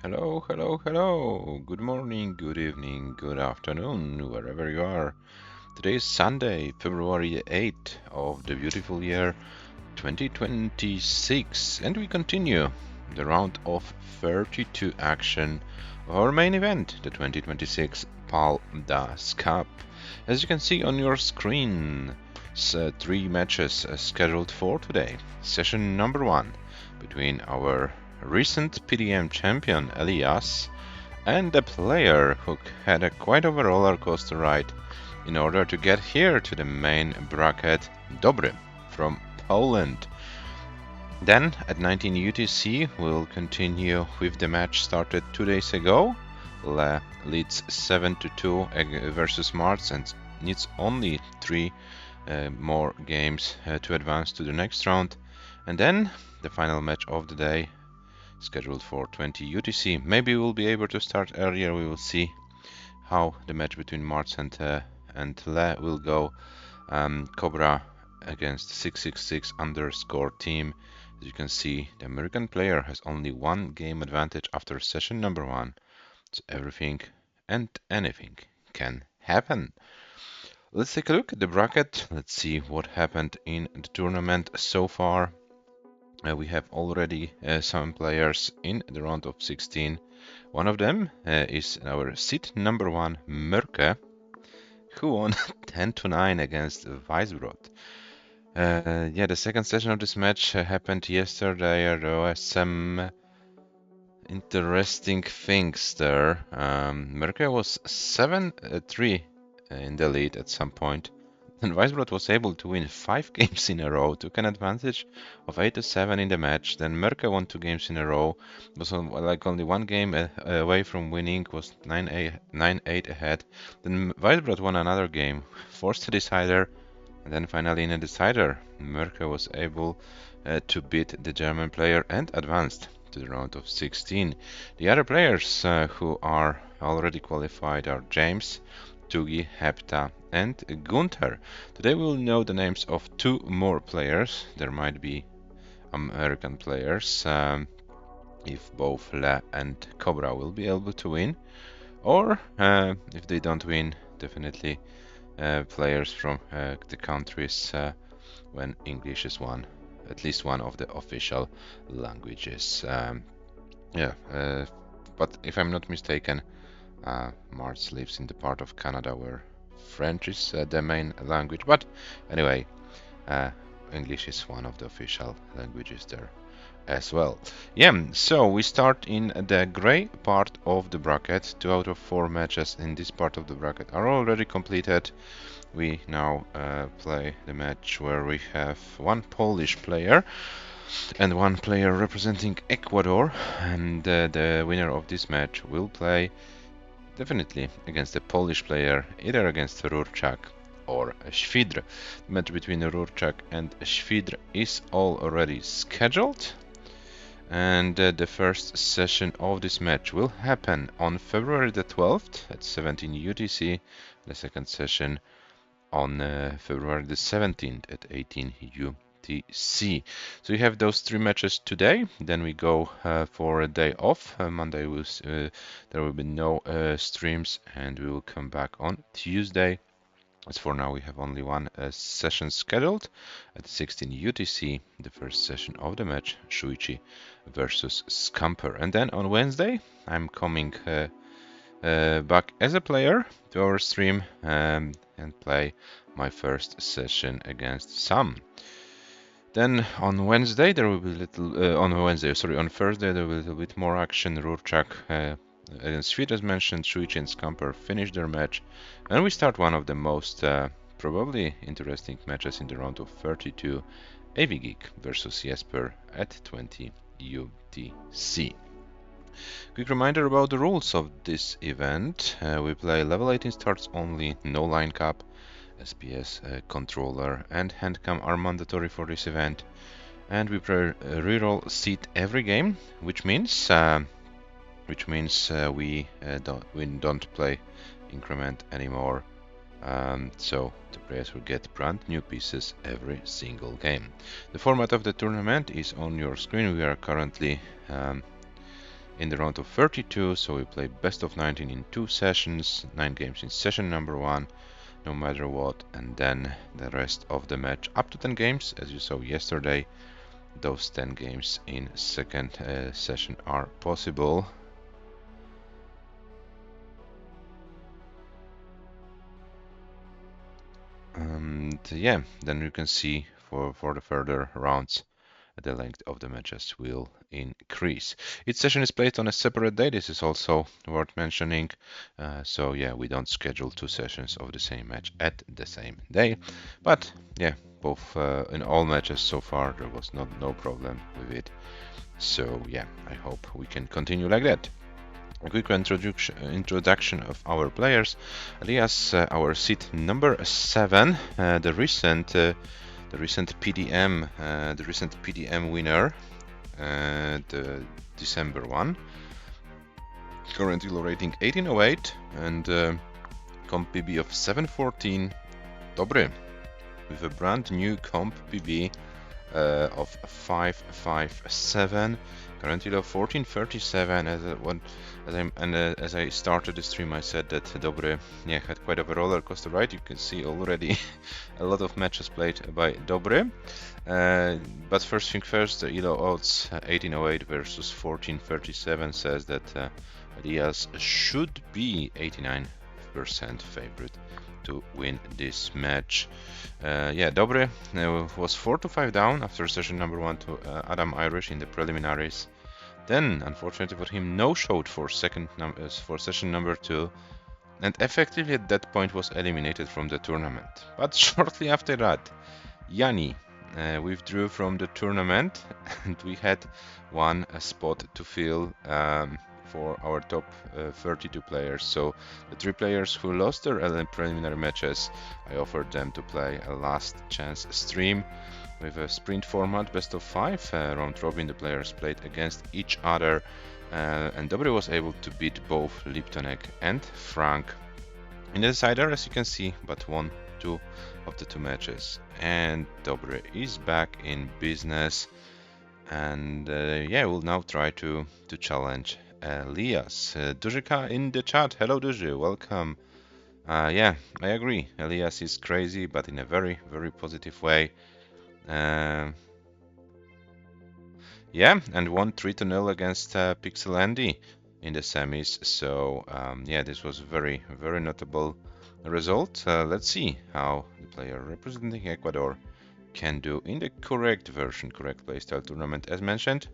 Hello, hello, hello. Good morning, good evening, good afternoon, wherever you are. Today is Sunday, February 8th of the beautiful year 2026, and we continue the round of 32 action of our main event, the 2026 PALDAS Cup. As you can see on your screen, three matches scheduled for today. Session number one between our recent PDM champion ELIAS and a player who had quite of a roller coaster ride in order to get here to the main bracket, DOBREEE from Poland. Then at 19 UTC we'll continue with the match started 2 days ago. Le leads 7-2 versus MARTS and needs only 3 more games to advance to the next round. And then the final match of the day scheduled for 20 UTC. Maybe we'll be able to start earlier. We will see how the match between MARTS and Le will go. COBRA against 666 underscore team. As you can see, the American player has only one game advantage after session number one. So everything and anything can happen. Let's take a look at the bracket. Let's see what happened in the tournament so far. We have already some players in the round of 16. One of them is our seed number one, Mörke, who won 10-9 against Weisbrot. Yeah, the second session of this match happened yesterday. There were some interesting things there. Mörke was 7-3 in the lead at some point. And Weisbrot was able to win 5 games in a row, took an advantage of 8-7 in the match. Then Mörke won 2 games in a row, was like only 1 game away from winning, was 9-8 ahead. Then Weisbrot won another game, forced a decider, and then finally in a decider, Mörke was able to beat the German player and advanced to the round of 16. The other players who are already qualified are James, Tugi, Hepta, and Gunther. Today we will know the names of 2 more players. There might be American players if both Le and COBRA will be able to win, or if they don't win, definitely players from the countries when English is at least one of the official languages. Yeah, but if I'm not mistaken, MARTS lives in the part of Canada where French is the main language, but anyway, English is one of the official languages there as well. Yeah, so we start in the gray part of the bracket. 2 out of 4 matches in this part of the bracket are already completed. We now play the match where we have 1 Polish player and 1 player representing Ecuador, and the winner of this match will play definitely against a Polish player, either against Rurczak or Świdr. The match between Rurczak and Świdr is already scheduled, and the first session of this match will happen on February the 12th at 17 UTC. The second session on February the 17th at 18 UTC. So you have those 3 matches today. Then we go for a day off. Monday there will be no streams, and we will come back on Tuesday. As for now, we have only 1 session scheduled at 16 UTC, the first session of the match, Shuichi versus Scamper. And then on Wednesday, I'm coming back as a player to our stream and play my first session against Sam. Then on Wednesday there will be on Thursday there will be a little bit more action. Rurczak against Świdr, as mentioned, Shuichi and Scamper finish their match, and we start one of the most probably interesting matches in the round of 32, AV versus Jesper at 20 UTC. Quick reminder about the rules of this event. We play level 18 starts only, no line cap. SPS controller and handcam are mandatory for this event, and we reroll seat every game, which means we don't play increment anymore. So the players will get brand new pieces every single game. The format of the tournament is on your screen. We are currently in the round of 32, so we play best of 19 in 2 sessions, 9 games in session number 1, no matter what, and then the rest of the match up to 10 games, as you saw yesterday. Those 10 games in second session are possible. And yeah, then you can see for the further rounds the length of the matches will increase. Each session is played on a separate day. This is also worth mentioning. So yeah, we don't schedule 2 sessions of the same match at the same day. But yeah, both in all matches so far there was no problem with it. So yeah, I hope we can continue like that. A quick introduction of our players. ELIAS, our seed number 7, the recent PDM winner, the December one. Currently low rating 1808 and comp PB of 714. DOBREEE with a brand new comp PB of 557. Currently low 1437. As I started the stream, I said that DOBREEE had quite of a roller coaster ride. You can see already a lot of matches played by DOBREEE. But first thing first, the ELO odds 1808 versus 1437 says that ELIAS should be 89% favorite to win this match. DOBREEE was 4-5 down after session number 1 to Adam Irish in the preliminaries. Then, unfortunately for him, no-showed for session number 2, and effectively at that point was eliminated from the tournament. But shortly after that, Yanni withdrew from the tournament, and we had one spot to fill for our top 32 players. So the 3 players who lost their preliminary matches, I offered them to play a last chance stream with a sprint format, best of 5 round robin. The players played against each other, and DOBREEE was able to beat both Liptonek and Frank in the decider, as you can see, but won 2 of the 2 matches. And DOBREEE is back in business, and we'll now try to challenge ELIAS. Duzika in the chat. Hello Duzi, welcome. I agree. ELIAS is crazy, but in a very, very positive way. And won 3-0 against Pixel Andy in the semis. So this was very, very notable result. Let's see how the player representing Ecuador can do in the correct playstyle tournament. As mentioned,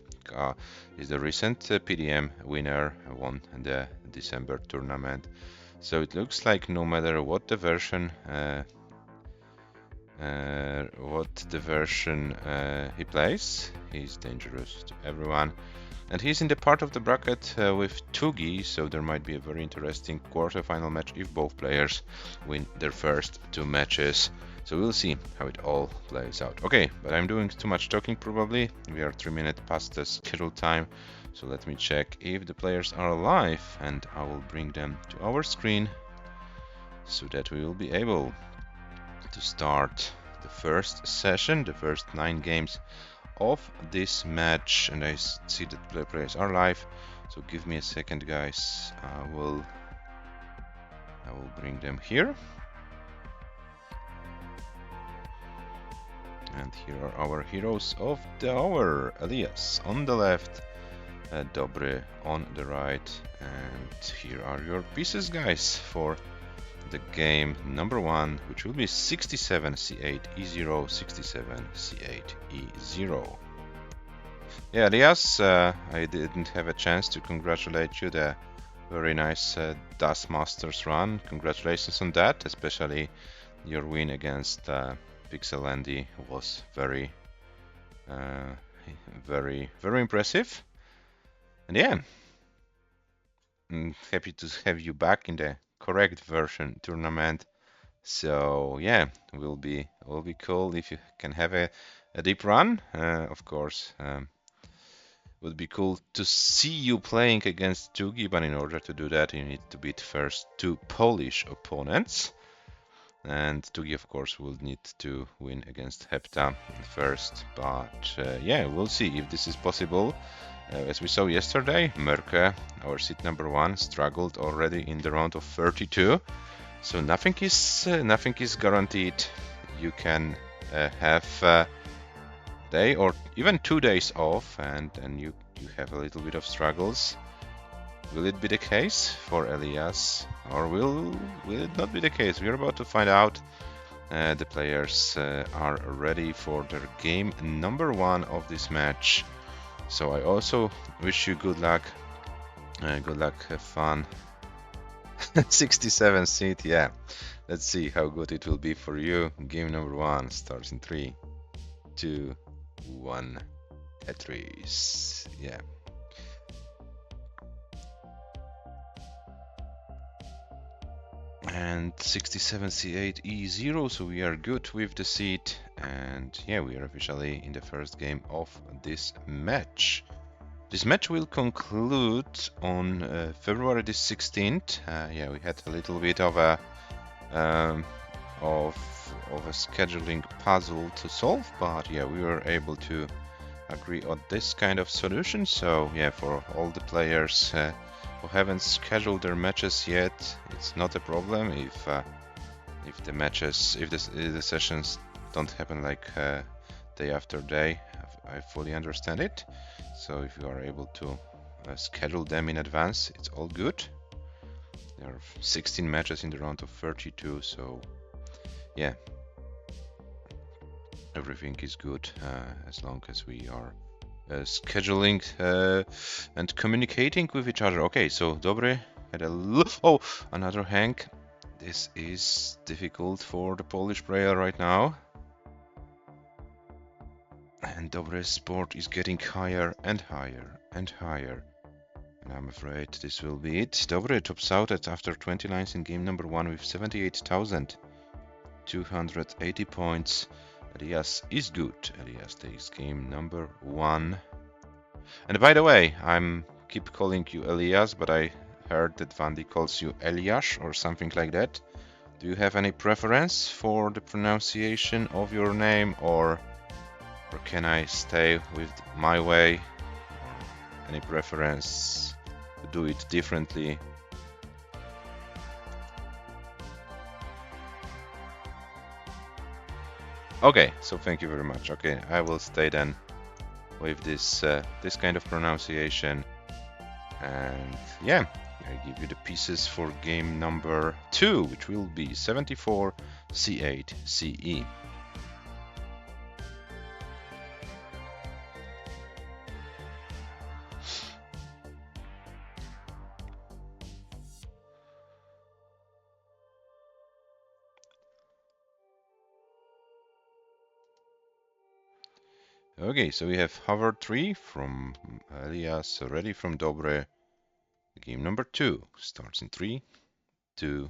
is the recent PDM winner, won the December tournament. So it looks like no matter what the version he plays, he's dangerous to everyone. And he's in the part of the bracket with Tugi, so there might be a very interesting quarterfinal match if both players win their first 2 matches. So we'll see how it all plays out. Okay, but I'm doing too much talking probably. We are 3 minutes past the scheduled time. So let me check if the players are alive, and I will bring them to our screen so that we will be able to start the first session, the first 9 games of this match. And I see that the players are live, so give me a second, guys. I will bring them here. And here are our heroes of the hour. ELIAS on the left, DOBREEE on the right, and here are your pieces, guys, for the game number 1, which will be 67 C8 E0, 67 C8 E0. Yeah, ELIAS, I didn't have a chance to congratulate you. The very nice DAS Masters run. Congratulations on that, especially your win against Pixel Andy was very, very impressive. And yeah, I'm happy to have you back in the correct version tournament. So yeah, it will be cool if you can have a deep run. Of course, would be cool to see you playing against Tugi, but in order to do that, you need to beat first 2 Polish opponents. And Tugi, of course, will need to win against Hepta first. But we'll see if this is possible. As we saw yesterday, Merke, our seed number 1, struggled already in the round of 32. So nothing is guaranteed. You can have a day or even 2 days off, and you have a little bit of struggles. Will it be the case for ELIAS, or will it not be the case? We are about to find out. The players are ready for their game number 1 of this match. So I also wish you good luck. Good luck, have fun. 67 seed, yeah. Let's see how good it will be for you. Game number 1 starts in 3, 2, 1. Tetris, yeah. And 67C8E0, so we are good with the seed, and yeah, we are officially in the first game of this match. This match will conclude on February the 16th. Yeah, we had a little bit of a scheduling puzzle to solve, but yeah, we were able to agree on this kind of solution. So yeah, for all the players who haven't scheduled their matches yet, it's not a problem if the sessions don't happen like day after day. I fully understand it. So if you are able to schedule them in advance, it's all good. There are 16 matches in the round of 32, so yeah, everything is good as long as we are scheduling and communicating with each other. Okay, so DOBREEE had another hang. This is difficult for the Polish player right now. And DOBREEE's board is getting higher and higher and higher. And I'm afraid this will be it. DOBREEE tops out after 20 lines in game number 1 with 78,280 points. ELIAS is good. ELIAS takes game number 1. And by the way, I'm keep calling you ELIAS, but I heard that Vandy calls you Elias or something like that. Do you have any preference for the pronunciation of your name, or can I stay with my way? Any preference to do it differently? Okay, so thank you very much. Okay, I will stay then with this this kind of pronunciation. And yeah, I give you the pieces for game number 2, which will be 74 C8 CE. Okay, so we have hover 3 from ELIAS, ready from DOBREEE. Game number 2 starts in 3, 2,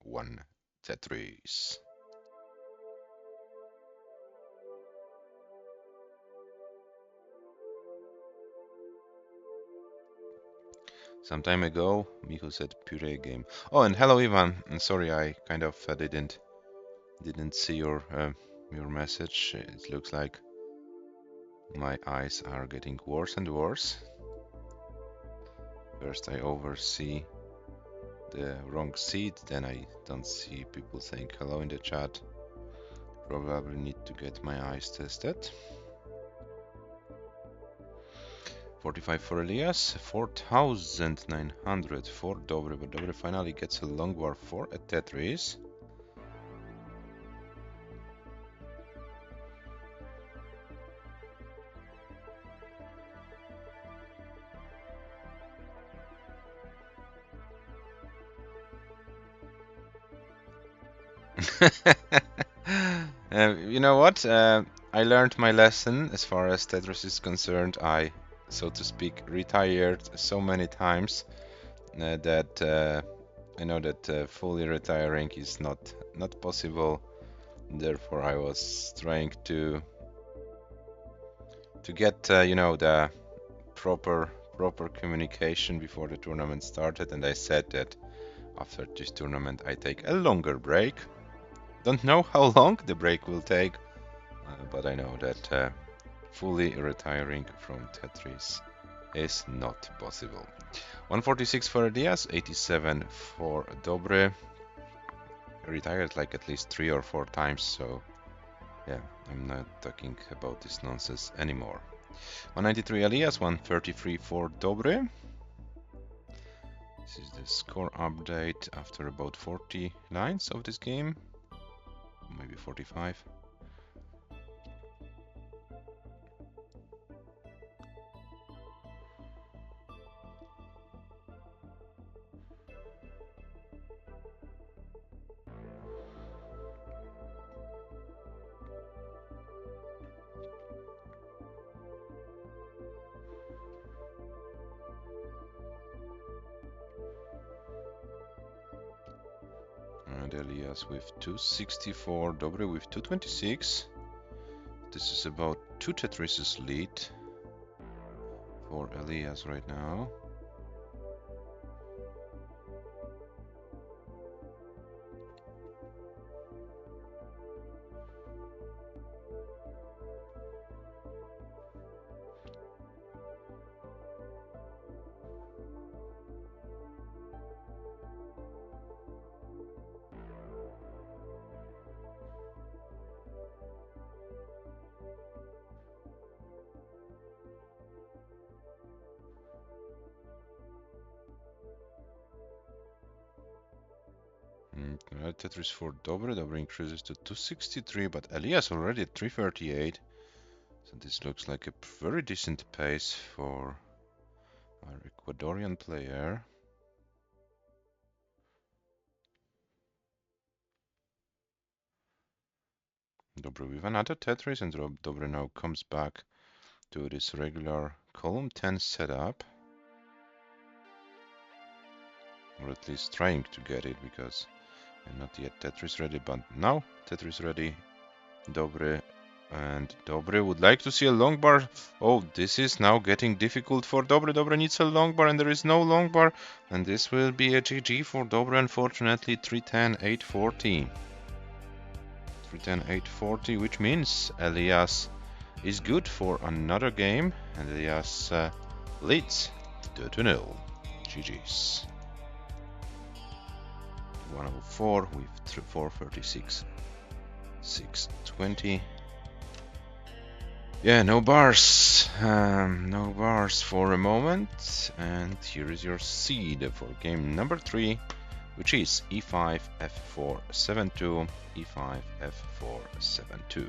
1. Tetris. Some time ago, Michu said puree game. Oh, and hello Ivan. Sorry, I kind of didn't see your message. It looks like my eyes are getting worse and worse. First I oversee the wrong seed, then I don't see people saying hello in the chat. Probably need to get my eyes tested. 45 for ELIAS, 4,900 for DOBREEE, but DOBREEE finally gets a long war for a Tetris. You know what? I learned my lesson as far as Tetris is concerned. I, so to speak, retired so many times that I know that fully retiring is not possible. Therefore, I was trying to get you know, the proper communication before the tournament started, and I said that after this tournament I take a longer break. Don't know how long the break will take, but I know that fully retiring from Tetris is not possible. 146 for ELIAS, 87 for DOBREE. Retired like at least 3 or 4 times, so yeah, I'm not talking about this nonsense anymore. 193 ELIAS, 133 for DOBREE. This is the score update after about 40 lines of this game, maybe 45. And ELIAS with 264, DOBREE with 226. This is about 2 Tetris's lead for ELIAS right now. Tetris for DOBREE. DOBREE increases to 263, but ELIAS already at 338. So this looks like a very decent pace for our Ecuadorian player. DOBREE with another Tetris, and DOBREE now comes back to this regular column 10 setup. Or at least trying to get it, because I'm not yet Tetris ready, but now Tetris ready. DOBREE, and DOBREE would like to see a long bar. Oh, this is now getting difficult for DOBREE. DOBREE needs a long bar, and there is no long bar, and this will be a GG for DOBREE, unfortunately. 310, 840. 310, 840, which means ELIAS is good for another game, and ELIAS leads 2-0. GG's. 104 with 436, 620. Yeah, no bars. No bars for a moment. And here is your seed for game number 3, which is e5, f4, 7-2, e5, f4, 7-2.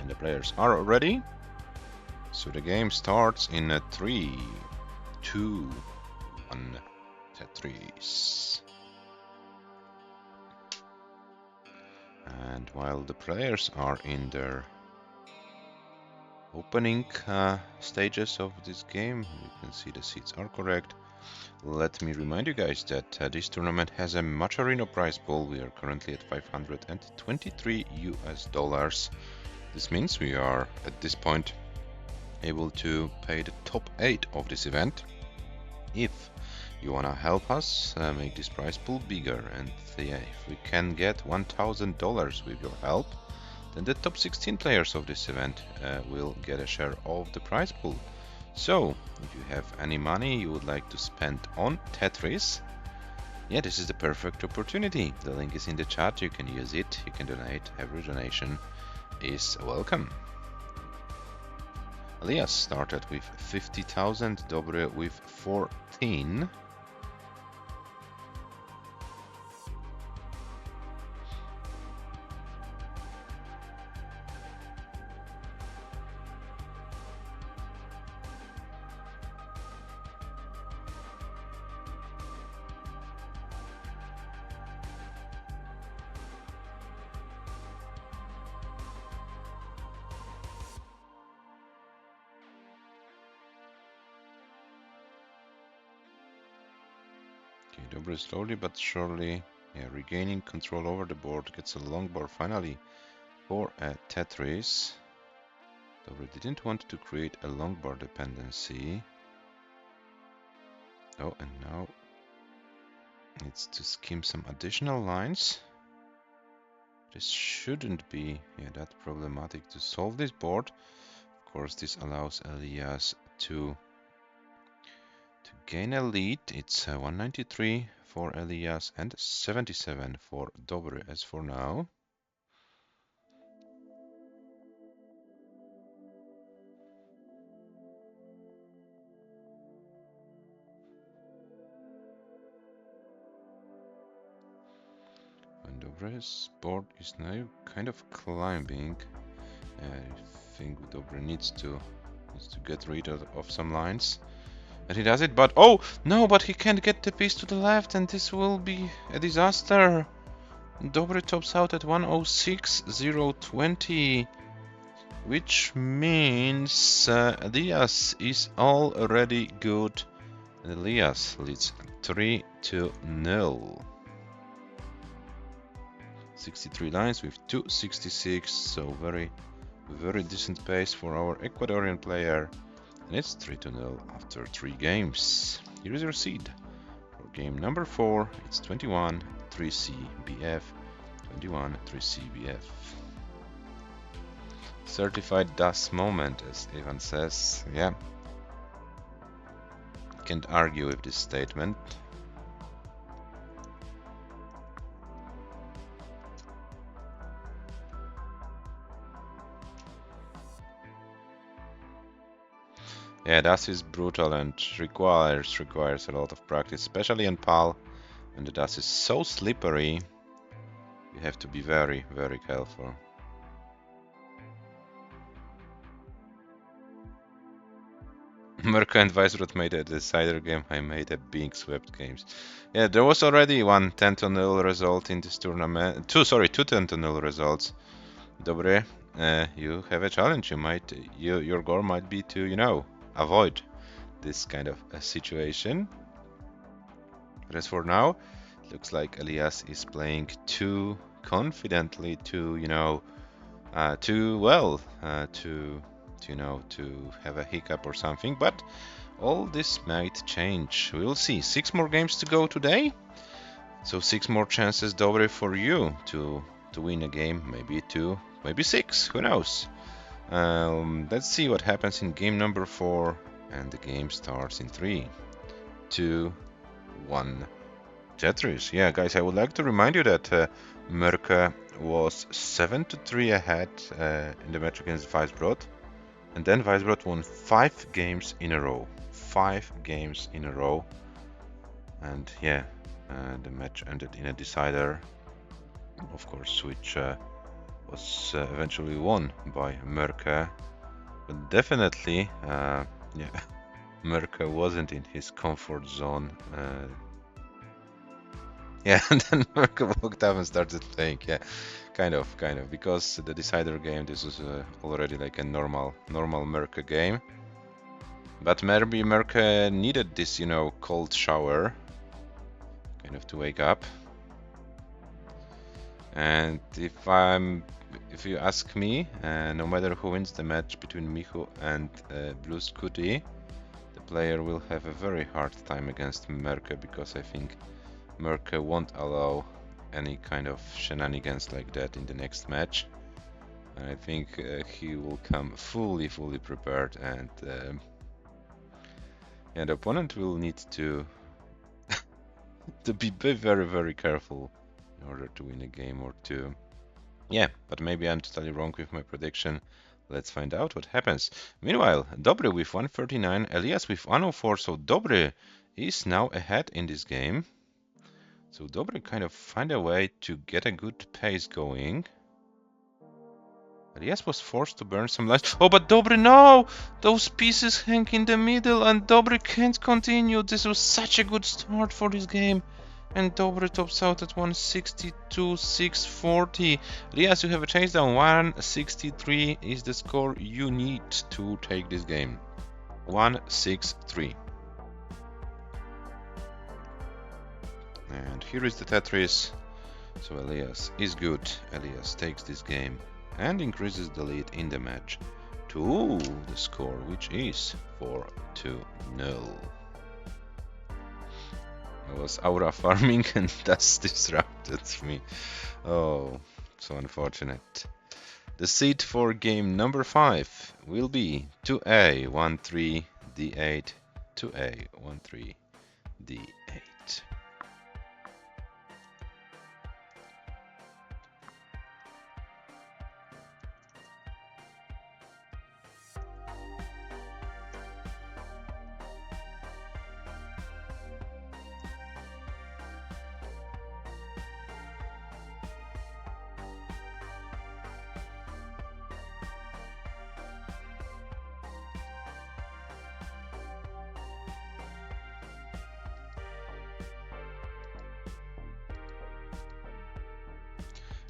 And the players are ready. So the game starts in a 3, 2, 1, Tetris. And while the players are in their opening stages of this game, you can see the seats are correct. Let me remind you guys that this tournament has a Macherino prize pool. We are currently at 523 US dollars. This means we are at this point able to pay the top 8 of this event. If you wanna help us make this prize pool bigger, and if we can get $1,000 with your help, then the top 16 players of this event will get a share of the prize pool. So, if you have any money you would like to spend on Tetris, yeah, this is the perfect opportunity. The link is in the chat, you can use it, you can donate. Every donation is welcome. ELIAS started with 50,000, DOBREE with 14. DOBREE slowly but surely, yeah, regaining control over the board, gets a long board finally for a Tetris. Dobre didn't want to create a long board dependency. Oh, and now needs to skim some additional lines. This shouldn't be that problematic to solve this board. Of course, this allows ELIAS to gain a lead. It's 193 for ELIAS and 77 for Dobre as for now. And Dobre's board is now kind of climbing. I think Dobre needs to get rid of some lines. And he does it, but oh no, but he can't get the piece to the left, and this will be a disaster. Dobre tops out at 106.020, which means ELIAS is already good. And ELIAS leads 3-0. 63 lines with 266, so very decent pace for our Ecuadorian player. And it's 3-0 after 3 games. Here is your seed. For game number 4, it's 21, 3C, BF, 21, 3C, BF. Certified DAS moment, as Ivan says. Yeah. Can't argue with this statement. Yeah, DAS is brutal and requires a lot of practice, especially on PAL. When the DAS is so slippery, you have to be very careful. Merca and Weisbrot made a decider game, I made a being swept games. Yeah, there was already one 10-0 result in this tournament. Two 10-0 results. Dobre, you have a challenge. Your goal might be to, avoid this kind of a situation. But as for now, it looks like ELIAS is playing too confidently, too well, to have a hiccup or something. But all this might change. We will see. 6 more games to go today, so 6 more chances, Dobre, for you to win a game, maybe 2, maybe 6. Who knows? Let's see what happens in game number 4, and the game starts in 3, 2, 1. Tetris. Yeah, guys, I would like to remind you that Merca was 7-3 ahead in the match against Weisbrot, and then Weisbrot won 5 games in a row. 5 games in a row, and yeah, the match ended in a decider, of course, which was eventually won by Merca. But definitely, Merca wasn't in his comfort zone. Yeah, and then Merca walked up and started playing. Yeah, kind of, because the decider game, this was already like a normal Merca game. But maybe Merca needed this, cold shower, kind of to wake up. And if you ask me, no matter who wins the match between Michu and Blue Scooty, the player will have a very hard time against Merca, because I think Merca won't allow any kind of shenanigans like that in the next match. I think he will come fully prepared, and the opponent will need to be very careful in order to win a game or two. Yeah, but maybe I'm totally wrong with my prediction. Let's find out what happens. Meanwhile, Dobre with 139, ELIAS with 104, so Dobre is now ahead in this game. So Dobre kind of find a way to get a good pace going. ELIAS was forced to burn some lines. Oh, but Dobre, no! Those pieces hang in the middle and Dobre can't continue. This was such a good start for this game. And Dobre tops out at 162.640. ELIAS, you have a chase down. 163 is the score you need to take this game. 163. And here is the Tetris. So ELIAS is good. ELIAS takes this game and increases the lead in the match to the score, which is 4-0. I was aura farming and that's disrupted me. Oh, so unfortunate. The seed for game number 5 will be 2A 1-3 D8 2A 1-3 D8.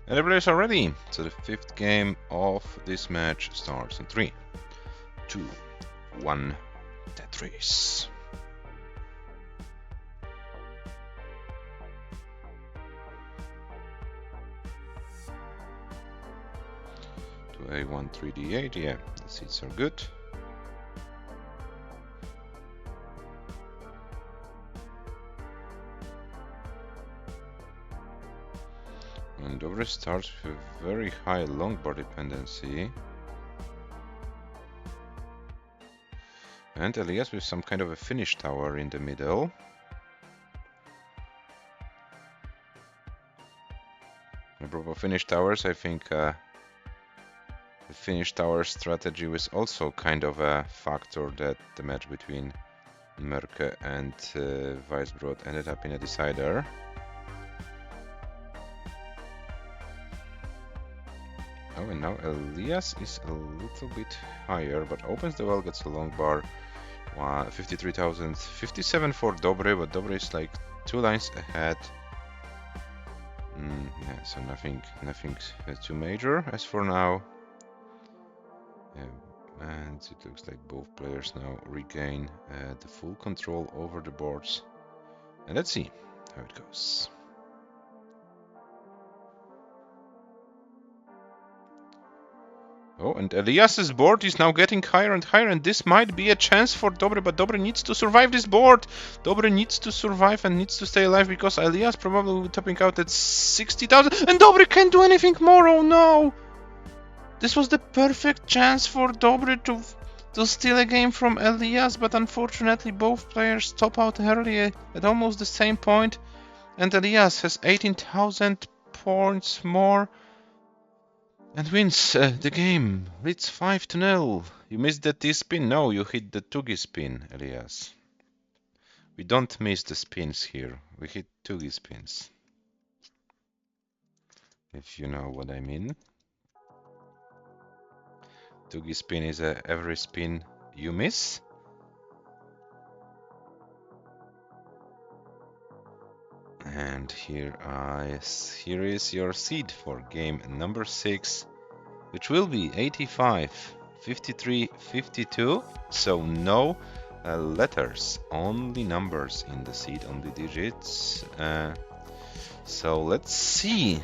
And the players are ready, so the 5th game of this match starts in 3, 2, 1, Tetris. To A1, 3D8, yeah, the seats are good. And DOBREEE starts with a very high long bar dependency. And ELIAS with some kind of a finish tower in the middle. Apropos finish towers, I think the finish tower strategy was also kind of a factor that the match between Merke and Weisbrot ended up in a decider. Oh, and now ELIAS is a little bit higher, but opens the well, gets a long bar. 53,000, 57 for DOBREEE, but DOBREEE is like 2 lines ahead. Yeah, so nothing too major as for now. And it looks like both players now regain the full control over the boards. And let's see how it goes. Oh, and ELIAS's board is now getting higher and higher, and this might be a chance for DOBREEE, but DOBREEE needs to survive this board. DOBREEE needs to survive and needs to stay alive, because ELIAS probably will be topping out at 60,000, and DOBREEE can't do anything more. Oh no! This was the perfect chance for DOBREEE to steal a game from ELIAS, but unfortunately both players top out early at almost the same point, and ELIAS has 18,000 points more and wins the game. It's 5-0. You missed the T-spin? No, you hit the Tugi spin, ELIAS. We don't miss the spins here. We hit Tugi spins. If you know what I mean. Tugi spin is every spin you miss. And here is your seed for game number 6, which will be 85, 53, 52. So no letters, only numbers in the seed, only digits. So let's see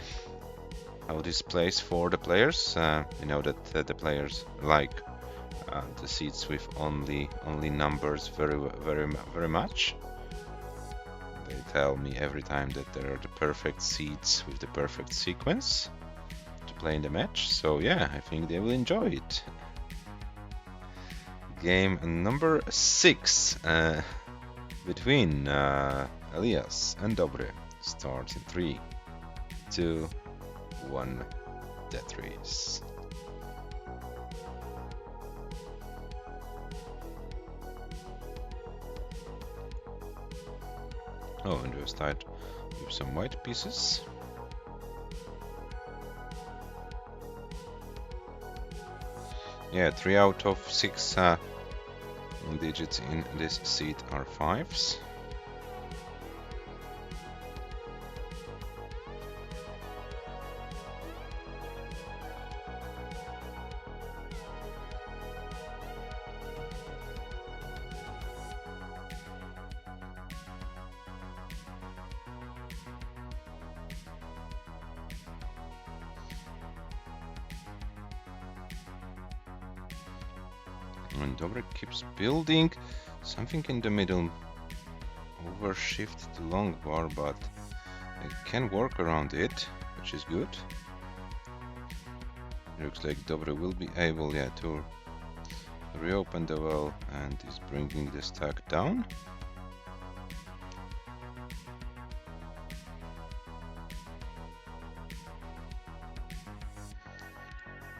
how this plays for the players. You know that the players like the seeds with only numbers very much. They tell me every time that there are the perfect seeds with the perfect sequence to play in the match. So yeah, I think they will enjoy it. Game number 6 between ELIAS and DOBREEE starts in 3, 2, 1, Tetris. Oh, and we'll start with some white pieces. Yeah, 3 out of 6 digits in this seed are 5s. And Dobre keeps building something in the middle. Overshift to long bar, but it can work around it, which is good. Looks like Dobre will be able, to reopen the well and is bringing the stack down.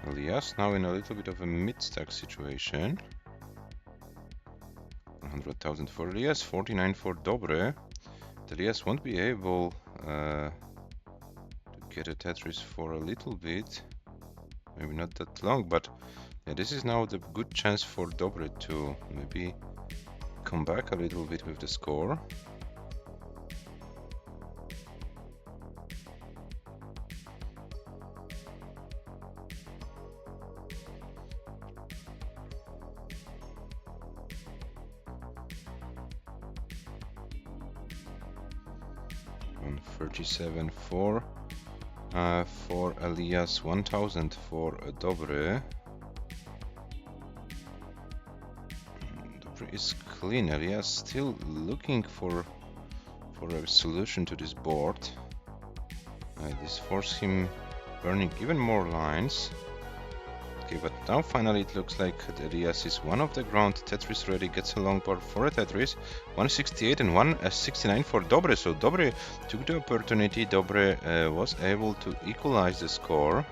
ELIAS now in a little bit of a mid-stack situation. 100,000 for ELIAS, 49 for Dobre. ELIAS won't be able to get a Tetris for a little bit. Maybe not that long, but yeah, this is now the good chance for Dobre to maybe come back a little bit with the score. $137 for ELIAS, 1,000 for Dobre. Dobre is clean. ELIAS still looking for a solution to this board. This forces him burning even more lines. Okay, but now finally it looks like ELIAS is one of the ground. Tetris ready, gets a long bar for a Tetris. 168 and 169 for Dobre. So Dobre took the opportunity. Dobre was able to equalize the score.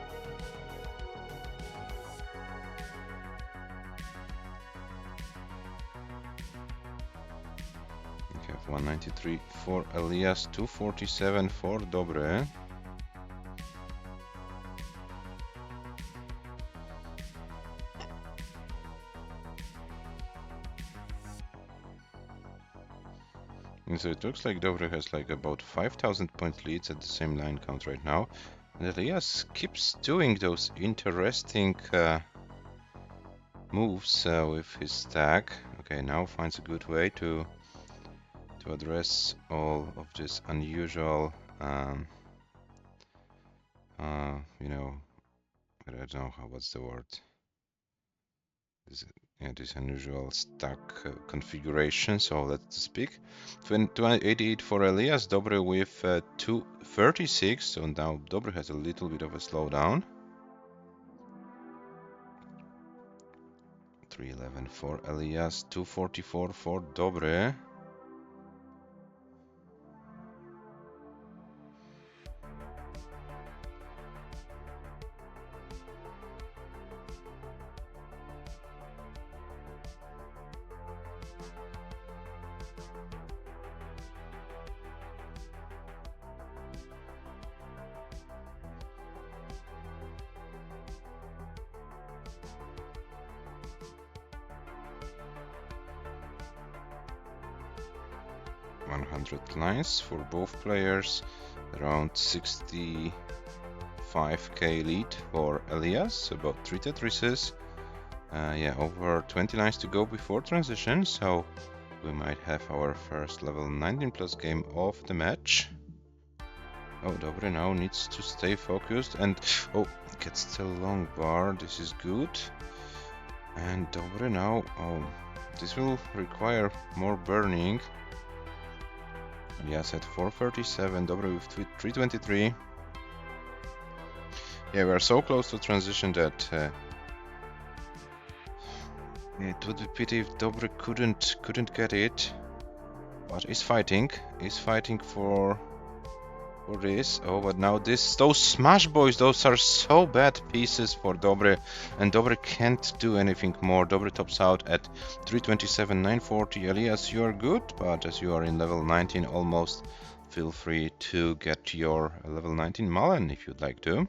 Okay, 193 for ELIAS, 247 for Dobre. And so it looks like Dobre has like about 5,000 point leads at the same line count right now. And ELIAS keeps doing those interesting moves with his stack. Okay, now finds a good way to address all of this unusual, you know, I don't know what's the word. This unusual stack configuration, so let's speak. 288 for ELIAS, Dobre with 236, so now Dobre has a little bit of a slowdown. 311 for ELIAS, 244 for Dobre. Lines for both players, around 65k lead for ELIAS, about 3 Tetrises. Yeah, over 20 lines to go before transition, so we might have our first level 19 plus game of the match. Oh, Dobre now needs to stay focused and gets the long bar. This is good. And Dobre now, this will require more burning. ELIAS at 437, Dobre with 323. Yeah, we are so close to transition that it would be pity if Dobre couldn't get it, but is fighting for this. Oh, but now those smash boys, those are so bad pieces for Dobre, and Dobre can't do anything more. Dobre tops out at 327, 940. ELIAS, you are good, but as you are in level 19 almost, feel free to get your level 19 Mullen if you'd like to.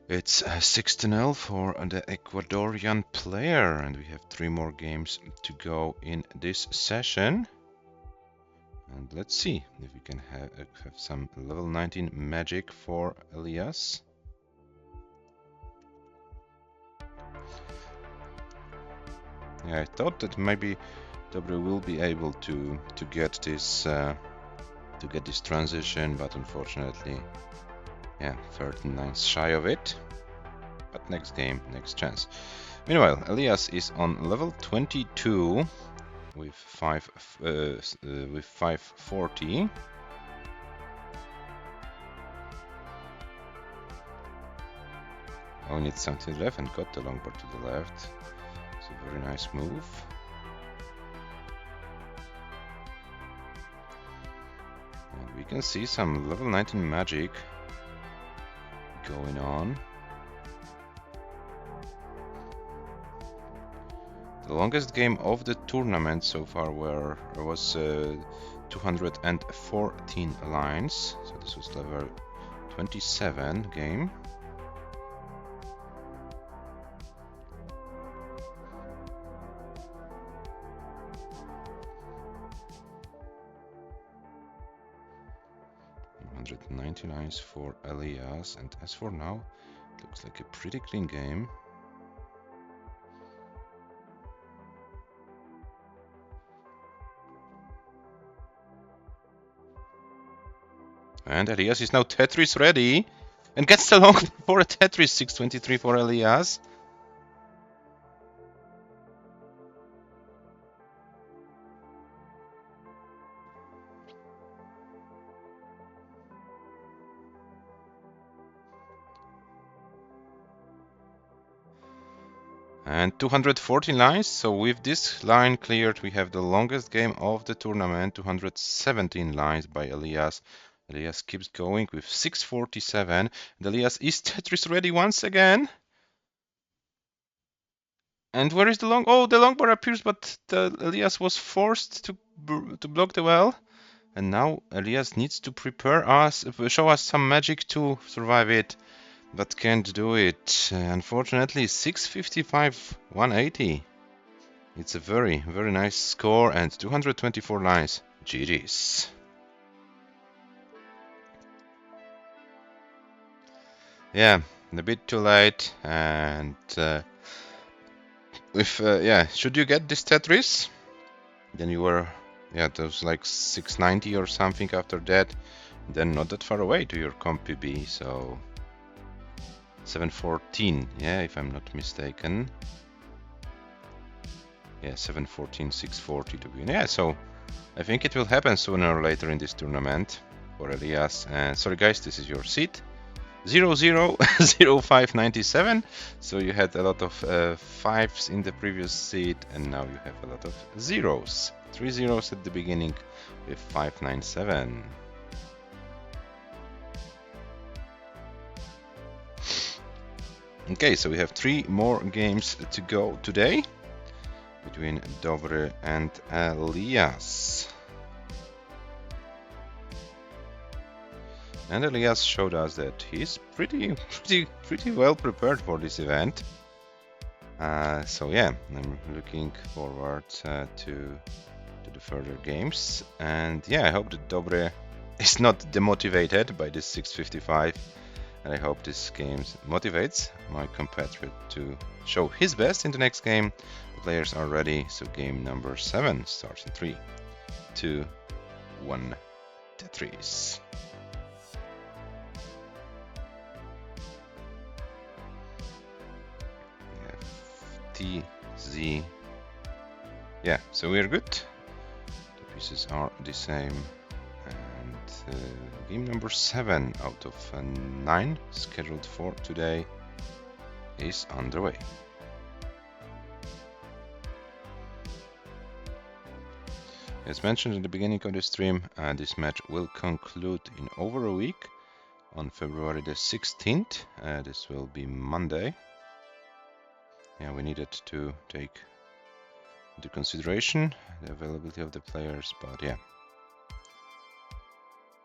It's 6-0 for the Ecuadorian player, and we have 3 more games to go in this session. And let's see if we can have some level 19 magic for ELIAS. Yeah, I thought that maybe Dobre will be able to get this transition, but unfortunately, yeah, 39 shy of it. But next game, next chance. Meanwhile, Elias is on level 22 with 540. Oh, needs something left and got the longboard to the left. It's a very nice move. And we can see some level 19 magic going on. The longest game of the tournament so far was 214 lines. So this was level 27 game. $190 lines for Elias, and as for now, it looks like a pretty clean game. And Elias is now Tetris ready and gets the long for a Tetris. 623 for Elias. And 214 lines, so with this line cleared, we have the longest game of the tournament, 217 lines by Elias. Elias keeps going with 647, and Elias is Tetris ready once again. And where is the long? Oh, the longboard appears, but Elias was forced to block the well. And now Elias needs to show us some magic to survive it. But can't do it. Unfortunately, 655, 180. It's a very, very nice score and 224 lines. GG's. Yeah, a bit too late. And should you get this Tetris? Then you were, it was like 690 or something after that. Then not that far away to your comp PB, so 714, yeah, if I'm not mistaken. Yeah, 714, 640 to win. Yeah, so I think it will happen sooner or later in this tournament for Elias. And sorry guys, this is your seat. 000597. So you had a lot of fives in the previous seat, and now you have a lot of zeros. 3 zeros at the beginning with 597. Okay, so we have 3 more games to go today between DOBREEE and Elias. And Elias showed us that he's pretty well prepared for this event. So yeah, I'm looking forward to the further games. And yeah, I hope that DOBREEE is not demotivated by this 655. And I hope this game motivates my compatriot to show his best in the next game. The players are ready, so game number 7 starts in 3, 2, 1, Tetris. TZ. Yeah, so we're good. The pieces are the same. Game number 7 out of 9 scheduled for today is underway. As mentioned at the beginning of the stream, this match will conclude in over a week on February the 16th. This will be Monday. Yeah, we needed to take into consideration the availability of the players, but yeah,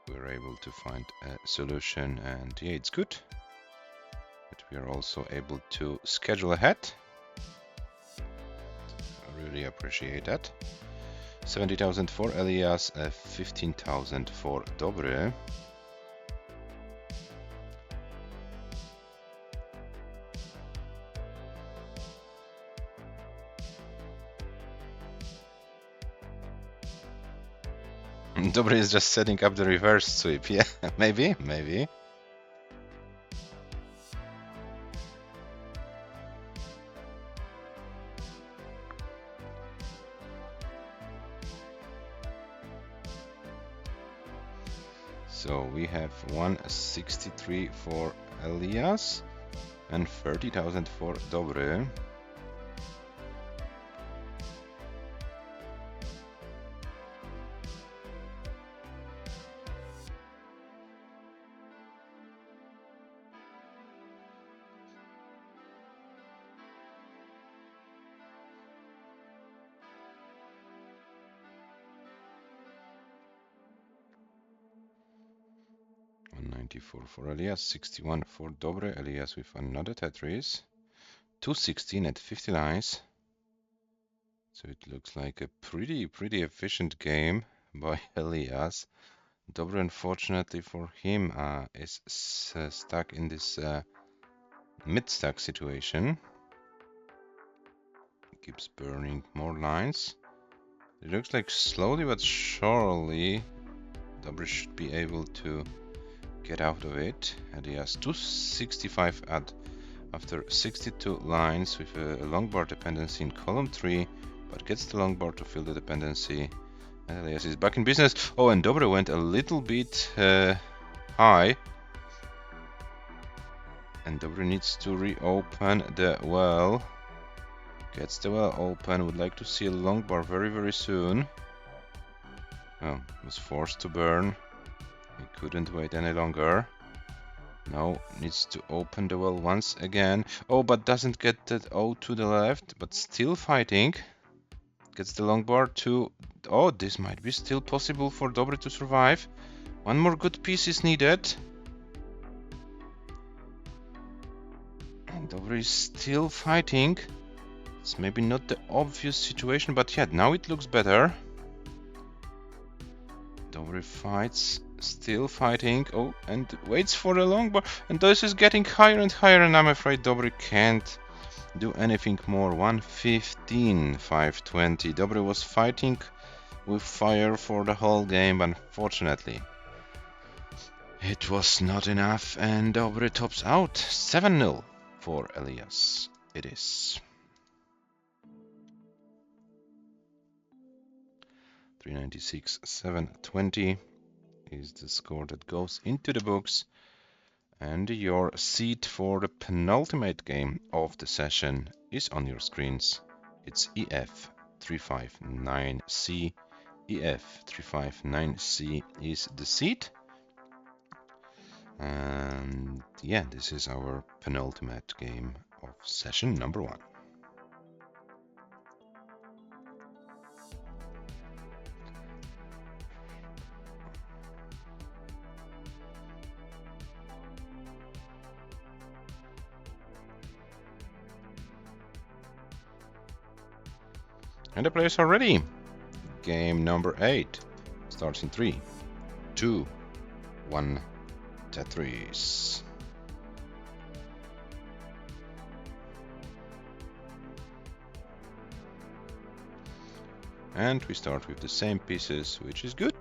we were able to find a solution, and yeah, it's good that we are also able to schedule ahead. I really appreciate that. 70,000 for Elias, 15,000 for DOBREEE. DOBREEE is just setting up the reverse sweep. Yeah, maybe. So we have 163 for ELIAS and 30,000 for DOBREEE. For ELIAS, 61 for DOBREEE, ELIAS with another Tetris, 216 at 50 lines. So it looks like a pretty efficient game by ELIAS. DOBREEE, unfortunately for him, is stuck in this mid-stack situation. Keeps burning more lines. It looks like slowly but surely DOBREEE should be able to get out of it. And he has 265 after 62 lines with a long bar dependency in column 3, but gets the long bar to fill the dependency. And ELIAS is back in business. Oh, and DOBREEE went a little bit high. And DOBREEE needs to reopen the well. Gets the well open. Would like to see a long bar very soon. Oh, was forced to burn. He couldn't wait any longer. Now needs to open the well once again. Oh, but doesn't get that O to the left, but still fighting. Gets the long bar to... Oh, this might be still possible for DOBREEE to survive. One more good piece is needed. And DOBREEE is still fighting. It's maybe not the obvious situation, but yeah, now it looks better. DOBREEE fights, still fighting. Oh, and waits for the long bar. And this is getting higher and higher, and I'm afraid DOBREEE can't do anything more. 115, 520. DOBREEE was fighting with fire for the whole game, but unfortunately it was not enough, and DOBREEE tops out 7-0 for ELIAS. It is. 396, 720 is the score that goes into the books. And your seat for the penultimate game of the session is on your screens. It's EF359C. EF359C is the seat. And yeah, this is our penultimate game of session number 1. And the players are ready. Game number 8 starts in 3, 2, 1, Tetris. And we start with the same pieces, which is good.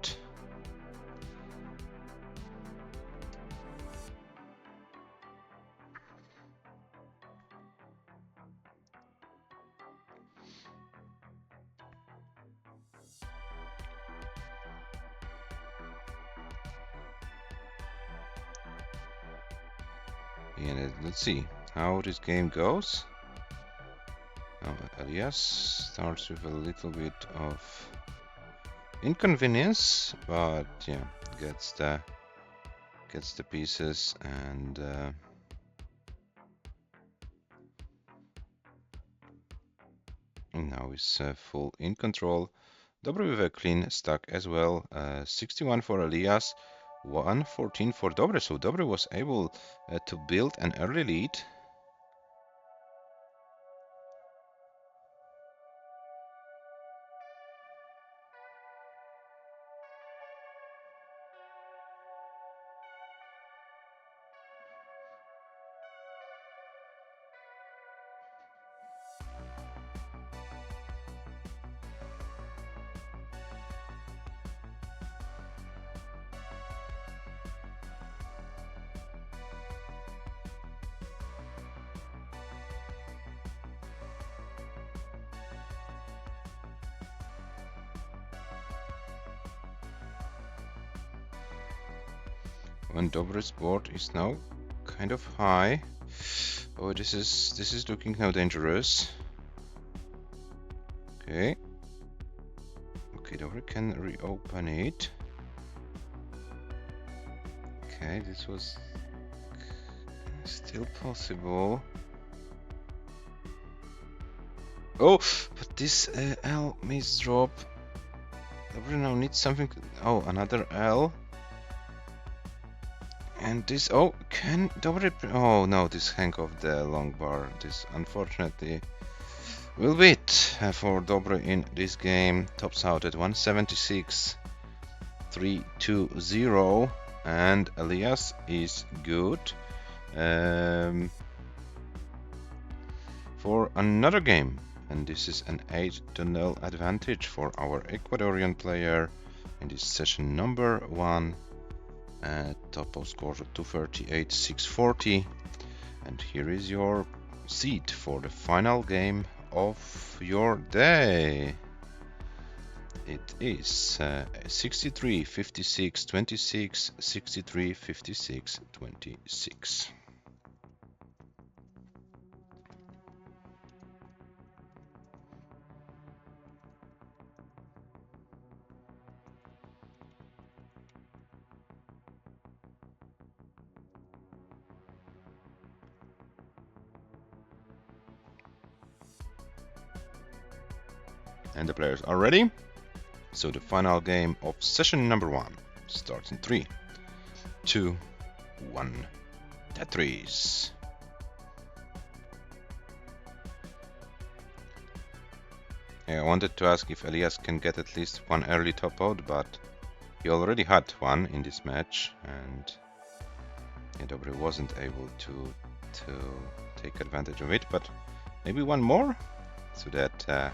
And let's see how this game goes. ELIAS starts with a little bit of inconvenience, but yeah, gets the pieces, and now is full in control. DOBREEE with a clean stack as well. 61 for ELIAS, 114 for DOBREEE. So DOBREEE was able to build an early lead. when Dobree's board is now kind of high. Oh, this is looking now dangerous. Okay. Okay, Dobree can reopen it. Okay, this was still possible. Oh, but this L misdrop. Dobree now needs something. Oh, another L. And this. Oh, can Dobree? Oh no, this hang of the long bar. This unfortunately will be it for Dobree in this game. Tops out at 176, 3-2-0, and ELIAS is good. For another game, and this is an 8-0 advantage for our Ecuadorian player in this session number 1. Top of scores of 238, 640, and here is your seed for the final game of your day. It is 63, 56, 26, 63, 56, 26. And the players are ready. So the final game of session number 1 starts in 3, 2, 1. Tetris. I wanted to ask if ELIAS can get at least one early top out, but he already had one in this match, and Dobree wasn't able to take advantage of it. But maybe one more, so that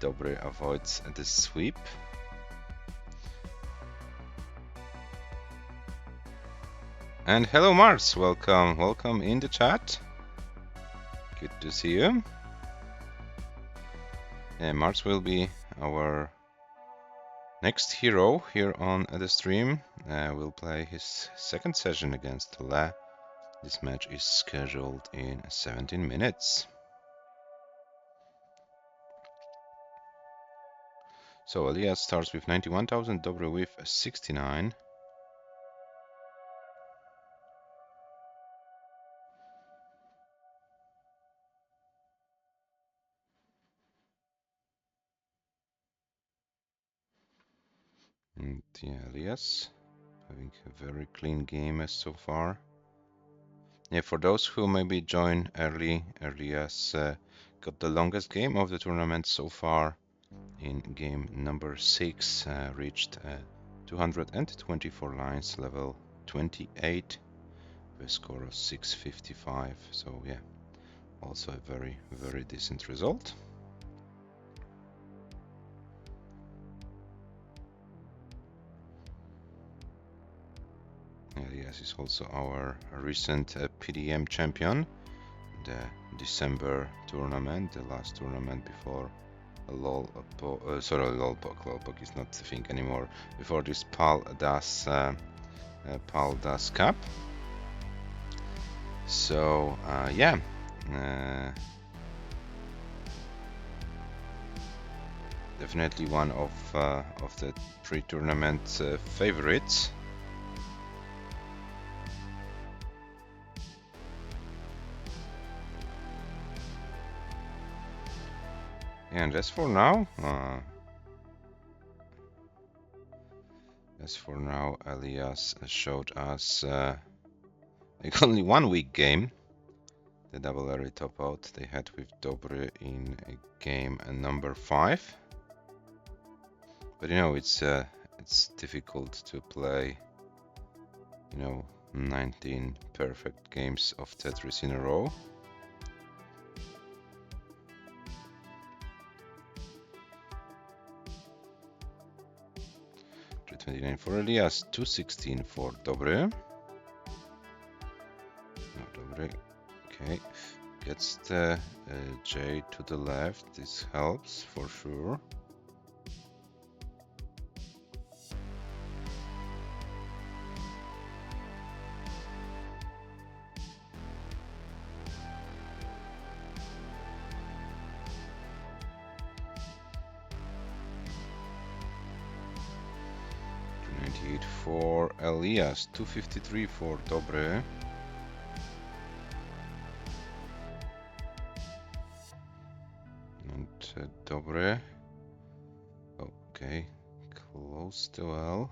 Dobree avoids the sweep. And hello Mars, welcome in the chat. Good to see you. Mars will be our next hero here on the stream. We'll play his second session against Le. This match is scheduled in 17 minutes. So ELIAS starts with 91,000, Dobree with 69. And ELIAS having a very clean game as so far. Yeah, for those who maybe join early, ELIAS got the longest game of the tournament so far. In game number 6, reached 224 lines, level 28, with a score of 655. So yeah, also a very decent result. ELIAS is also our recent PDM champion. The December tournament, the last tournament before Lolbok is not a thing anymore. Before this Paldas Cup. So yeah, definitely one of the pre-tournament favorites. And as for now, ELIAS showed us like only one weak game. The double early top out they had with Dobree in game number 5. But it's difficult to play 19 perfect games of Tetris in a row. $329 for ELIAS, 216 for Dobree. No, Dobree, okay, gets the J to the left. This helps for sure. for ELIAS, 253 for DOBREE. And DOBREE, okay, close the well.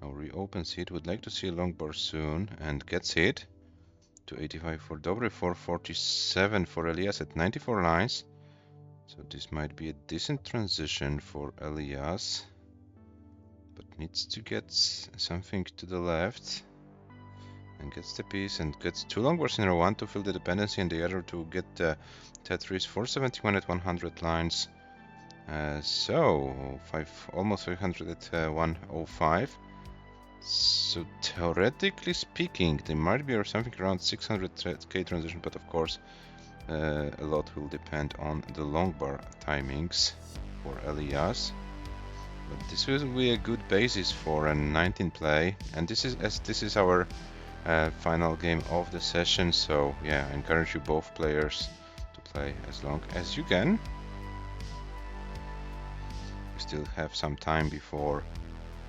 Now reopens it, would like to see a long bar soon, and gets it. 285 for DOBREE, 447 for ELIAS at 94 lines. So this might be a decent transition for ELIAS, but needs to get something to the left. And gets the piece and gets 2 long bars in a row, one to fill the dependency and the other to get the Tetris. 471 at 100 lines. So almost 500 at 105. So theoretically speaking, there might be something around 600k transition, but of course a lot will depend on the long bar timings for ELIAS. But this will be a good basis for a 19 play, and this is our final game of the session. So yeah, I encourage you both players to play as long as you can. We still have some time before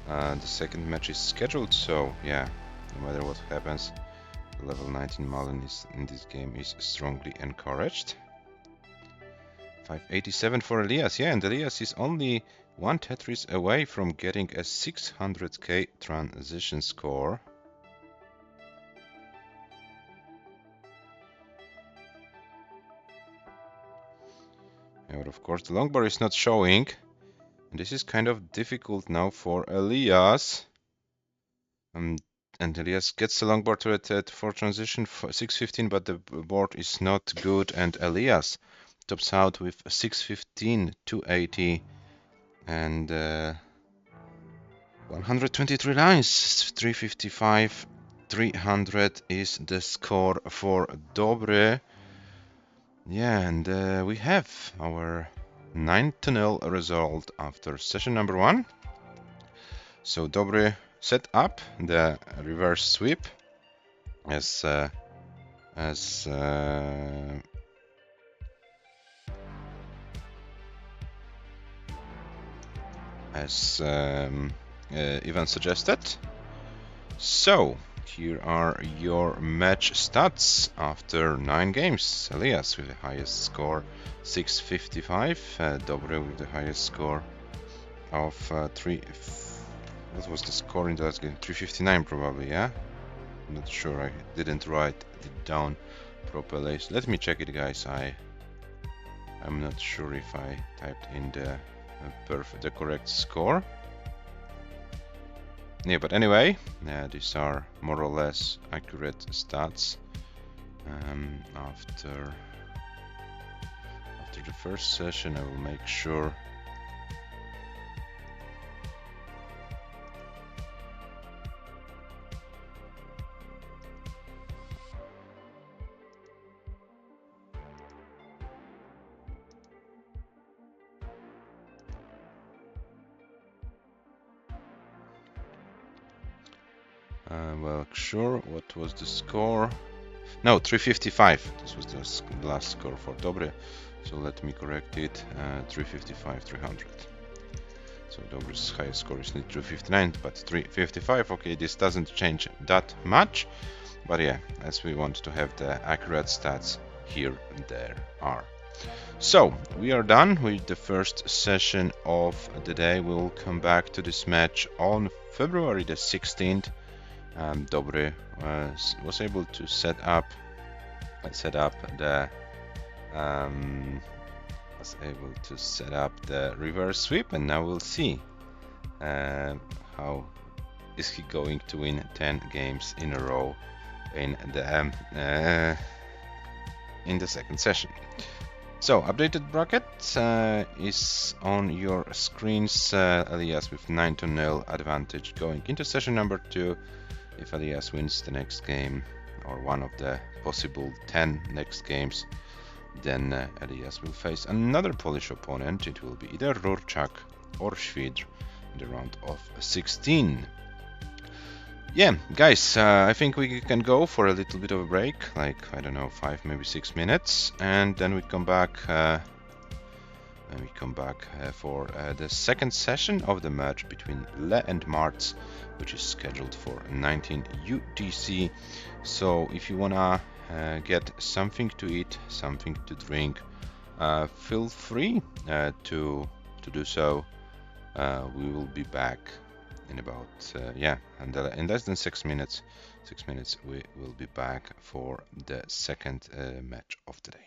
the second match is scheduled, so yeah, no matter what happens, the level 19 Malin in this game is strongly encouraged. 587 for ELIAS, yeah, and ELIAS is only 1 Tetris away from getting a 600k transition score. Yeah, but of course the long bar is not showing. This is kind of difficult now for ELIAS. And ELIAS gets the long board turret for transition for 615, but the board is not good, and ELIAS tops out with 615, 280, and 123 lines. 355, 300 is the score for DOBREE. Yeah, and we have our 9-0 result after session number 1. So DOBREE set up the reverse sweep as Ivan suggested. So here are your match stats after 9 games. ELIAS with the highest score, 655. DOBREE with the highest score of 3. What was the score in the last game? 359 probably, yeah? I'm not sure, I didn't write it down properly. So let me check it, guys. I'm not sure if I typed in the correct score. Yeah, but anyway, these are more or less accurate stats after the first session. I will make sure. Well, sure, what was the score? No, 355. This was the last score for DOBREE. So let me correct it. 355, 300. So DOBREE's highest score is not 359, but 355. Okay, this doesn't change that much. But yeah, as we want to have the accurate stats, here there are. So we are done with the first session of the day. We'll come back to this match on February the 16th. DOBREE was able to set up the reverse sweep, and now we'll see how is he going to win 10 games in a row in the second session. So updated bracket is on your screens. ELIAS with 9-0 advantage going into session number 2. If ELIAS wins the next game, or one of the possible 10 next games, then ELIAS will face another Polish opponent. It will be either Rurchak or Świdr in the round of 16. Yeah, guys, I think we can go for a little bit of a break, like, I don't know, 5, maybe 6 minutes, and then we come back when we come back for the second session of the match between Le and Marts, which is scheduled for 19 UTC. So if you wanna get something to eat, something to drink, feel free to do so. We will be back in about in less than 6 minutes. 6 minutes we will be back for the second match of the day.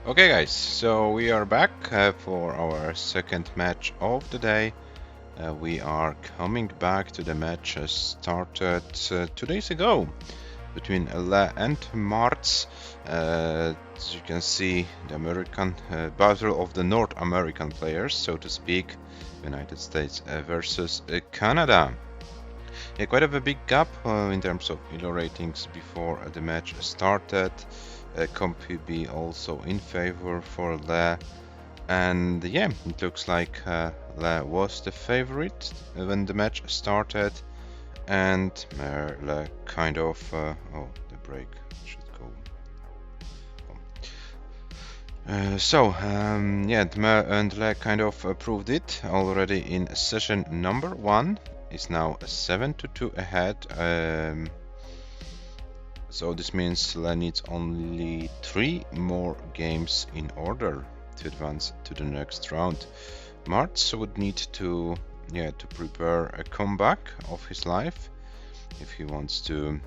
Okay guys, so we are back for our second match of the day. We are coming back to the match started 2 days ago between ELIAS and MARTS. As you can see, the American battle of the North American players, so to speak, United States versus Canada. Yeah, quite a big gap in terms of ELO ratings before the match started. CompuB also in favor for ELIAS. And yeah, it looks like ELIAS was the favorite when the match started. And ELIAS kind of... oh, the break should go... yeah, and ELIAS kind of proved it already in session number 1. Is now 7-2 ahead. So this means ELIAS needs only 3 more games in order to advance to the next round. MARTS would need to prepare a comeback of his life if he wants to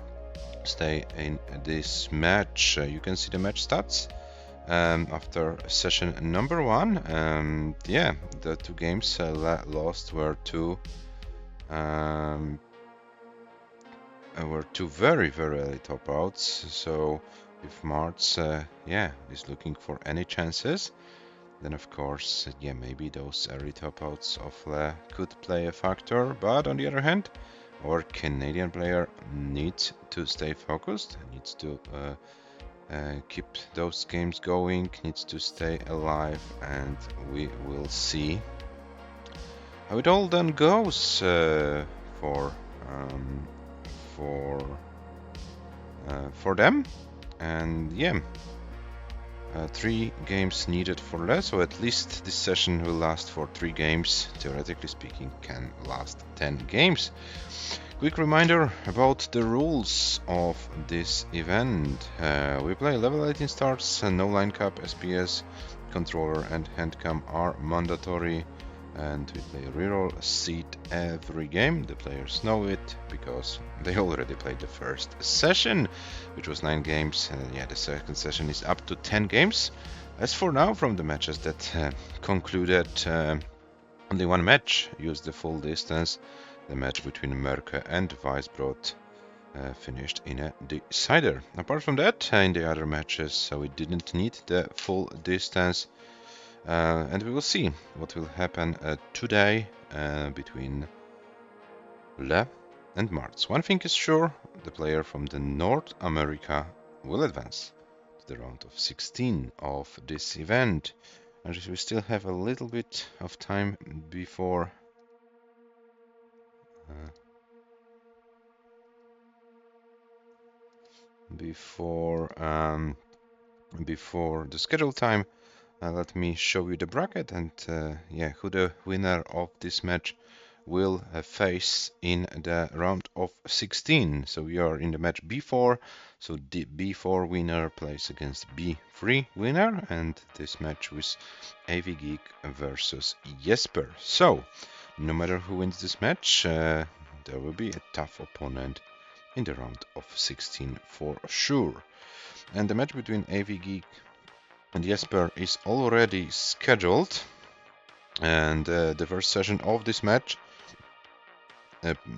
stay in this match. You can see the match stats after session number 1. Yeah, the 2 games lost were two very early top outs. So if MARTS is looking for any chances, then of course maybe those early top outs of ELIAS could play a factor. But on the other hand, our Canadian player needs to stay focused, needs to keep those games going, needs to stay alive, and we will see how it all then goes for them. And yeah, 3 games needed for ELIAS, so at least this session will last for 3 games. Theoretically speaking, can last 10 games. Quick reminder about the rules of this event. We play level 18 starts, no line cap, SPS, controller and handcam are mandatory, and we play reroll seed every game. The players know it because they already played the first session, which was 9 games. The second session is up to 10 games. As for now, from the matches that concluded, only 1 match used the full distance. The match between Merke and Weisbrot finished in a decider. Apart from that, in the other matches, we didn't need the full distance. And we will see what will happen today between ELIAS and MARTS. One thing is sure, the player from the North America will advance to the round of 16 of this event. And we still have a little bit of time before before the scheduled time. Let me show you the bracket and who the winner of this match will face in the round of 16. So we are in the match B4, so the B4 winner plays against B3 winner, and this match was AV Geek versus Jesper. So no matter who wins this match, there will be a tough opponent in the round of 16 for sure. And the match between AV Geek and Jesper is already scheduled, and the first session of this match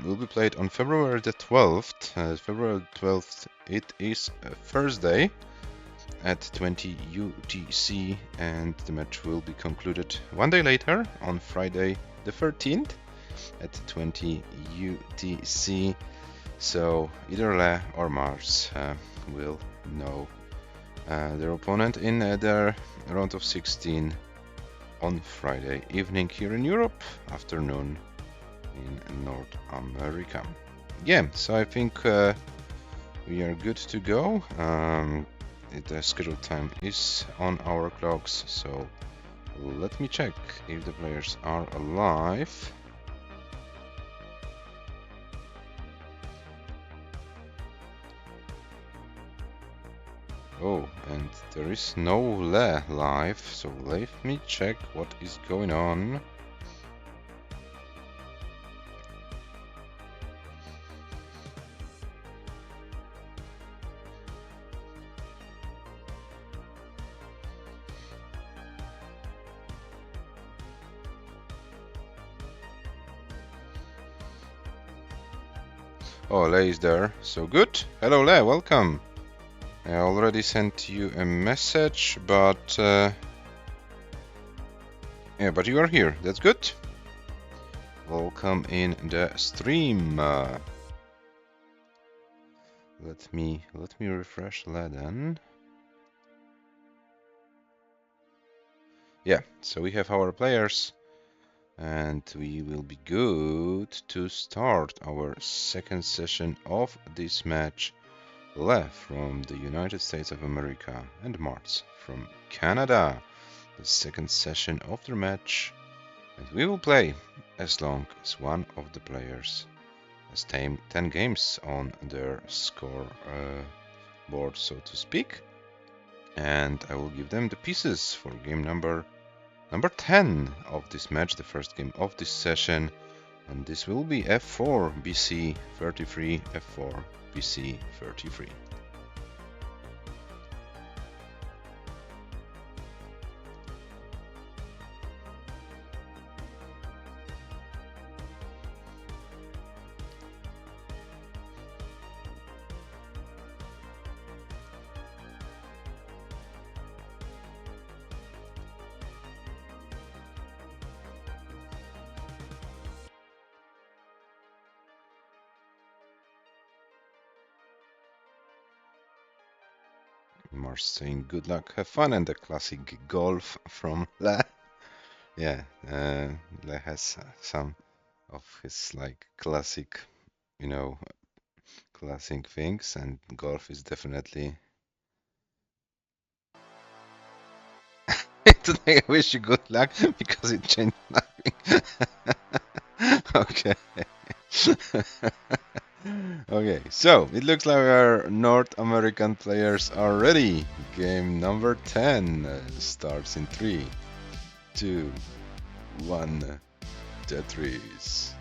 will be played on February the 12th. February 12th, it is Thursday at 20 UTC, and the match will be concluded 1 day later on Friday the 13th at 20 UTC. So either ELIAS or MARTS will know their opponent in their round of 16 on Friday evening here in Europe, afternoon in North America. Yeah, so I think we are good to go. The scheduled time is on our clocks, so let me check if the players are alive. Oh, and there is no ELIAS live, so let me check what is going on. Oh, Le is there. So good. Hello, Le. Welcome. I already sent you a message, but yeah, but you are here. That's good. Welcome in the stream. Let me refresh Le then. Yeah, so we have our players, and we will be good to start our second session of this match. Le from the United States of America and Marts from Canada. The second session of the match, and we will play as long as one of the players has 10 games on their score board, so to speak, and I will give them the pieces for game number 10 of this match, the first game of this session, and this will be F4 BC 33, F4 BC 33. Mars saying good luck, have fun, and the classic golf from Le. Yeah, Le has some of his like classic, you know, classic things, and golf is definitely. Today I wish you good luck because it changed nothing. Okay. Okay, so it looks like our North American players are ready. Game number 10 starts in 3, 2, 1. Tetris.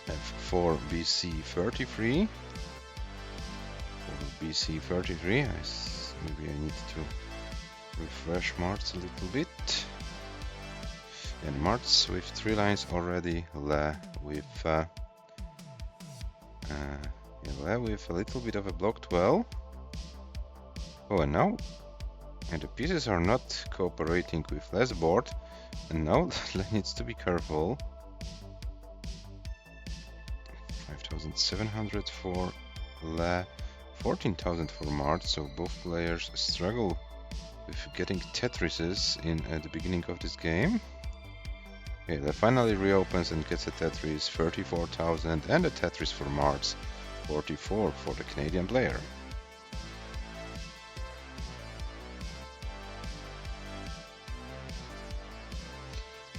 F4 BC 33. For BC 33, maybe I need to refresh Marts a little bit. And Marts with 3 lines already, Le with a little bit of a blocked well. Oh, and now, and the pieces are not cooperating with Le's board, and now Le needs to be careful. 5,700 for Le, 14,000 for Marts, so both players struggle with getting Tetrises in at the beginning of this game. Okay, Le finally reopens and gets a Tetris, 34,000, and a Tetris for Marts, 44 for the Canadian player.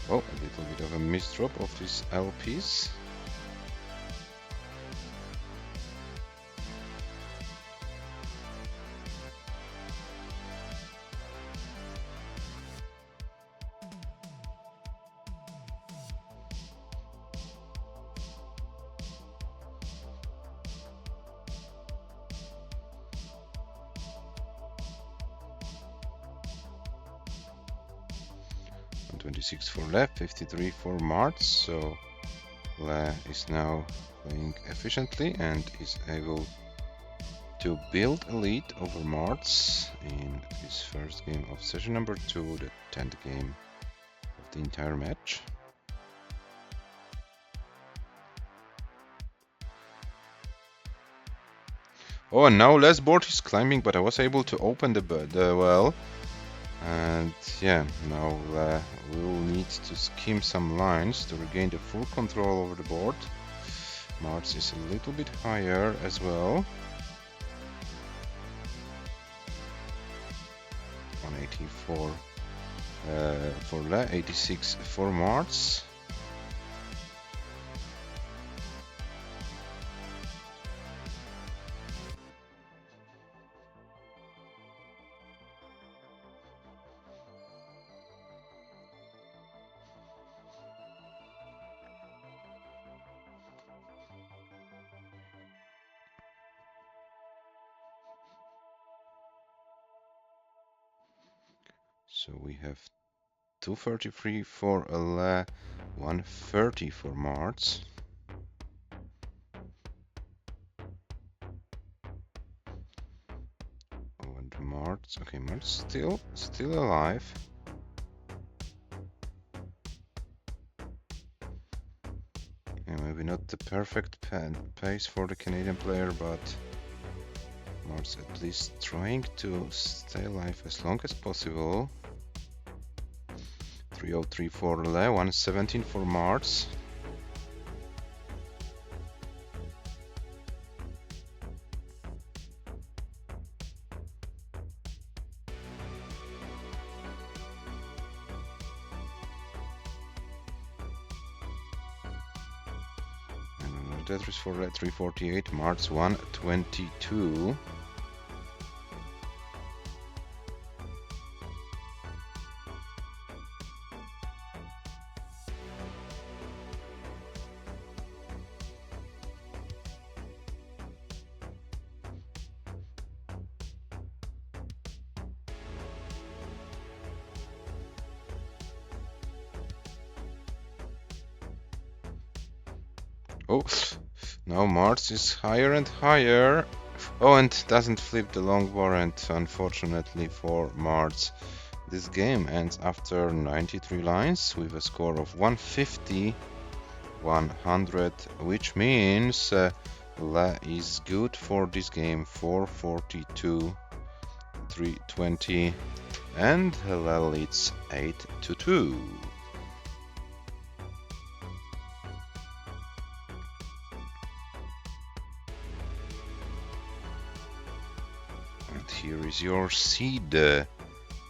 Oh, a little bit of a misdrop of these LPs. And 26 for Le, 53 for Marts, so Le is now playing efficiently and is able to build a lead over Marts in his first game of session number 2, the 10th game of the entire match. Oh, and now Le's board is climbing, but I was able to open the well. And yeah, now we will need to skim some lines to regain the full control over the board. Marts is a little bit higher as well. 184 for Le, 86 for Marts. So we have 233 for Le, 130 for Marts. Oh, and Marts, okay, Marts still alive. Yeah, maybe not the perfect pace for the Canadian player, but Marts at least trying to stay alive as long as possible. 303 for Le, 117 for Marts. Tetris for Le, 348, Marts 122. Oh, now Marts is higher and higher. Oh, and doesn't flip the long warrant, unfortunately for Marts. This game ends after 93 lines with a score of 150, 100, which means Le is good for this game, 442, 320, and Le leads 8-2. And here is your seed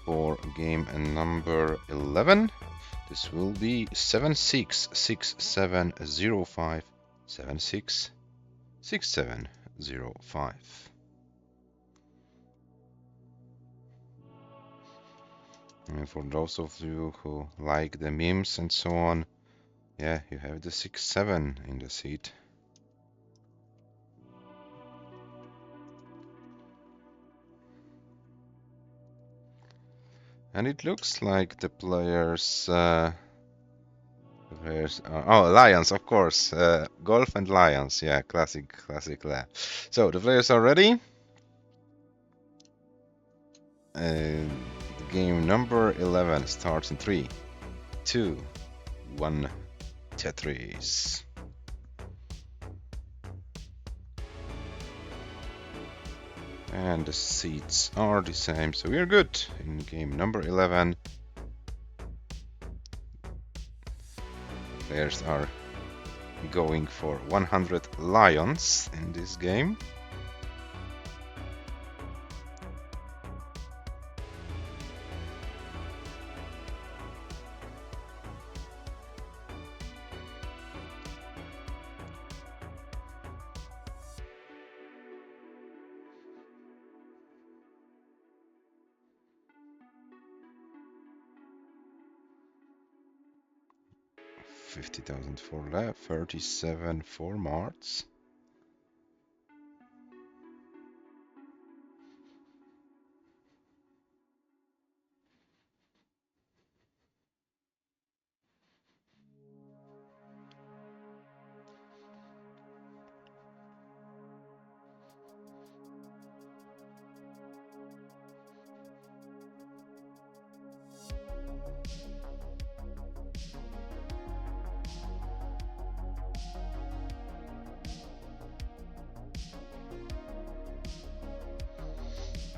for game number 11. This will be 766705, 766705. And for those of you who like the memes and so on, yeah, you have the 6-7 in the seat. And it looks like the players are, oh, Lions, of course, Golf and Lions, yeah, classic lab. So the players are ready. Game number 11 starts in 3, 2, 1, Tetris. And the seats are the same, so we're good in game number 11. Players are going for 100 lions in this game. $50,000 for Le, 37 for Marts.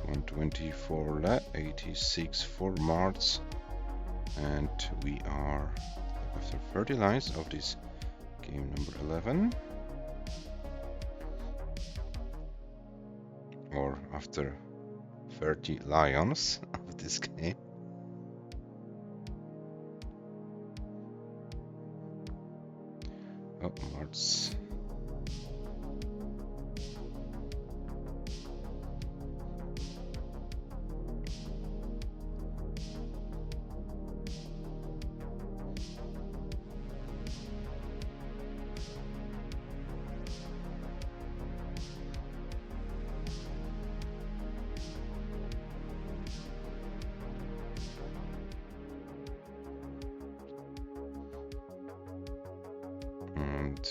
$120 for Le, 86 for Marts, and we are after 30 lines of this game number 11, or after 30 lions of this game. Oh, Marts.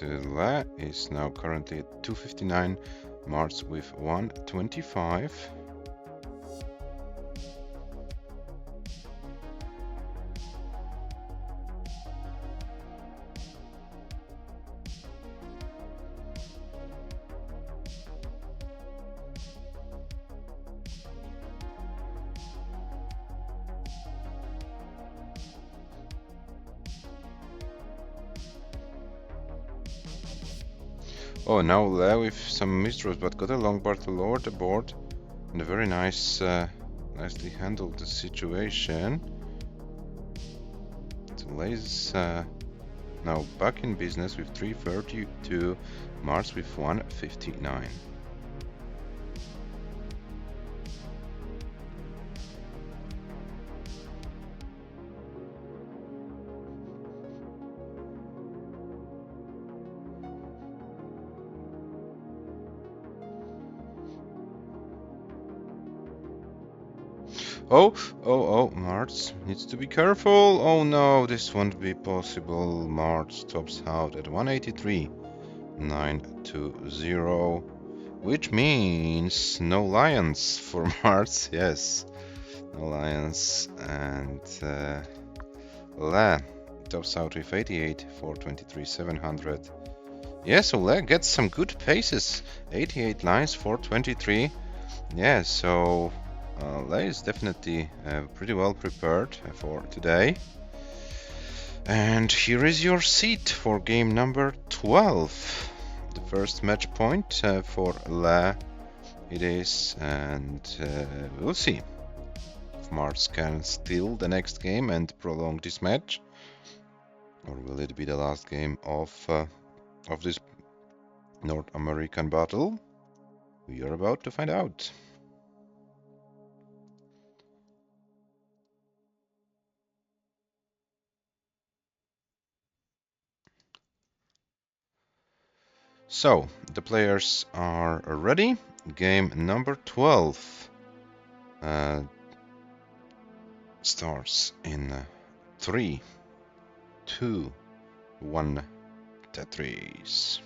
Le is now currently at 259, Marts with 125. Oh, now Le with some misdraws, but got a long bar to lower the board, and a very nice, nicely handled the situation. So Le is now back in business with 332, Marts with 159. Oh, Marts needs to be careful. Oh no, this won't be possible. Marts tops out at 183.920, which means no lions for Marts. Yes, no lions. And Le tops out with 88.423.700. Yeah, so Le gets some good paces. 88 lines, 423. Yeah, so Le is definitely pretty well prepared for today. And here is your seat for game number 12. The first match point for Le it is, and we'll see if Marts can steal the next game and prolong this match, or will it be the last game of this North American battle? We are about to find out. So, the players are ready. Game number 12 starts in 3, 2, 1, Tetris.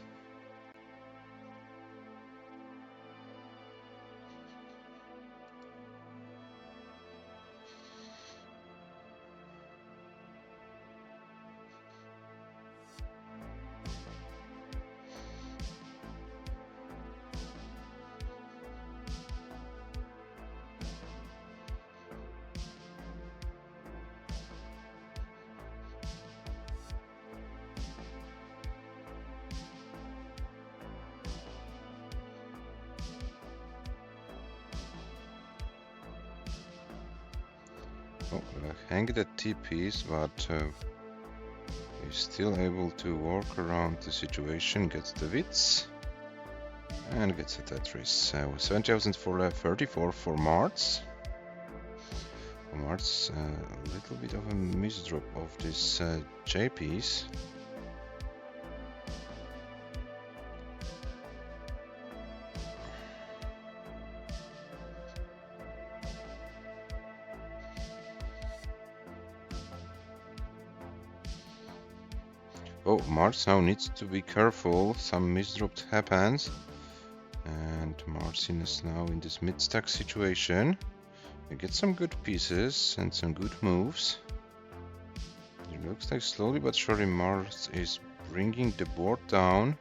Oh, hang the T-piece, but he's still able to work around the situation, gets the Wits, and gets a Tetris. 7,434 for Marts. Marts, a little bit of a misdrop of this J-piece. Oh, Marts now needs to be careful, some misdrop happens, and Martin is now in this mid-stack situation. We get some good pieces and some good moves. It looks like slowly but surely Marts is bringing the board down.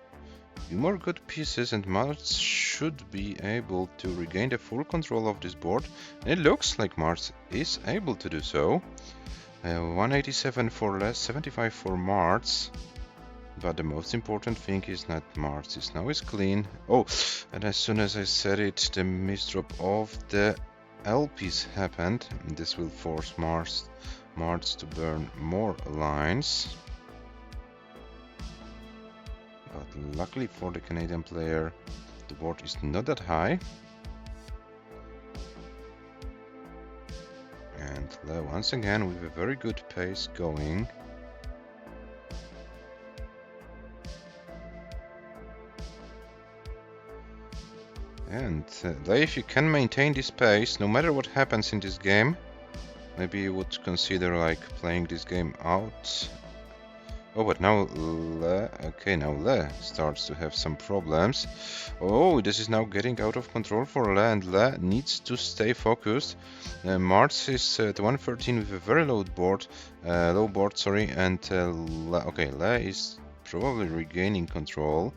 A few more good pieces and Marts should be able to regain the full control of this board. And it looks like Marts is able to do so. 187 for less, 75 for Marts. But the most important thing is that Marts is now clean. Oh, and as soon as I said it, the misdrop of the L piece happened. This will force Marts to burn more lines. But luckily for the Canadian player, the board is not that high. And once again with a very good pace going. And if you can maintain this pace, no matter what happens in this game, maybe you would consider like playing this game out Oh, but now now Le starts to have some problems. Oh, this is now getting out of control for Le, and Le needs to stay focused. Marts is at 113 with a very low board, sorry, and Le is probably regaining control,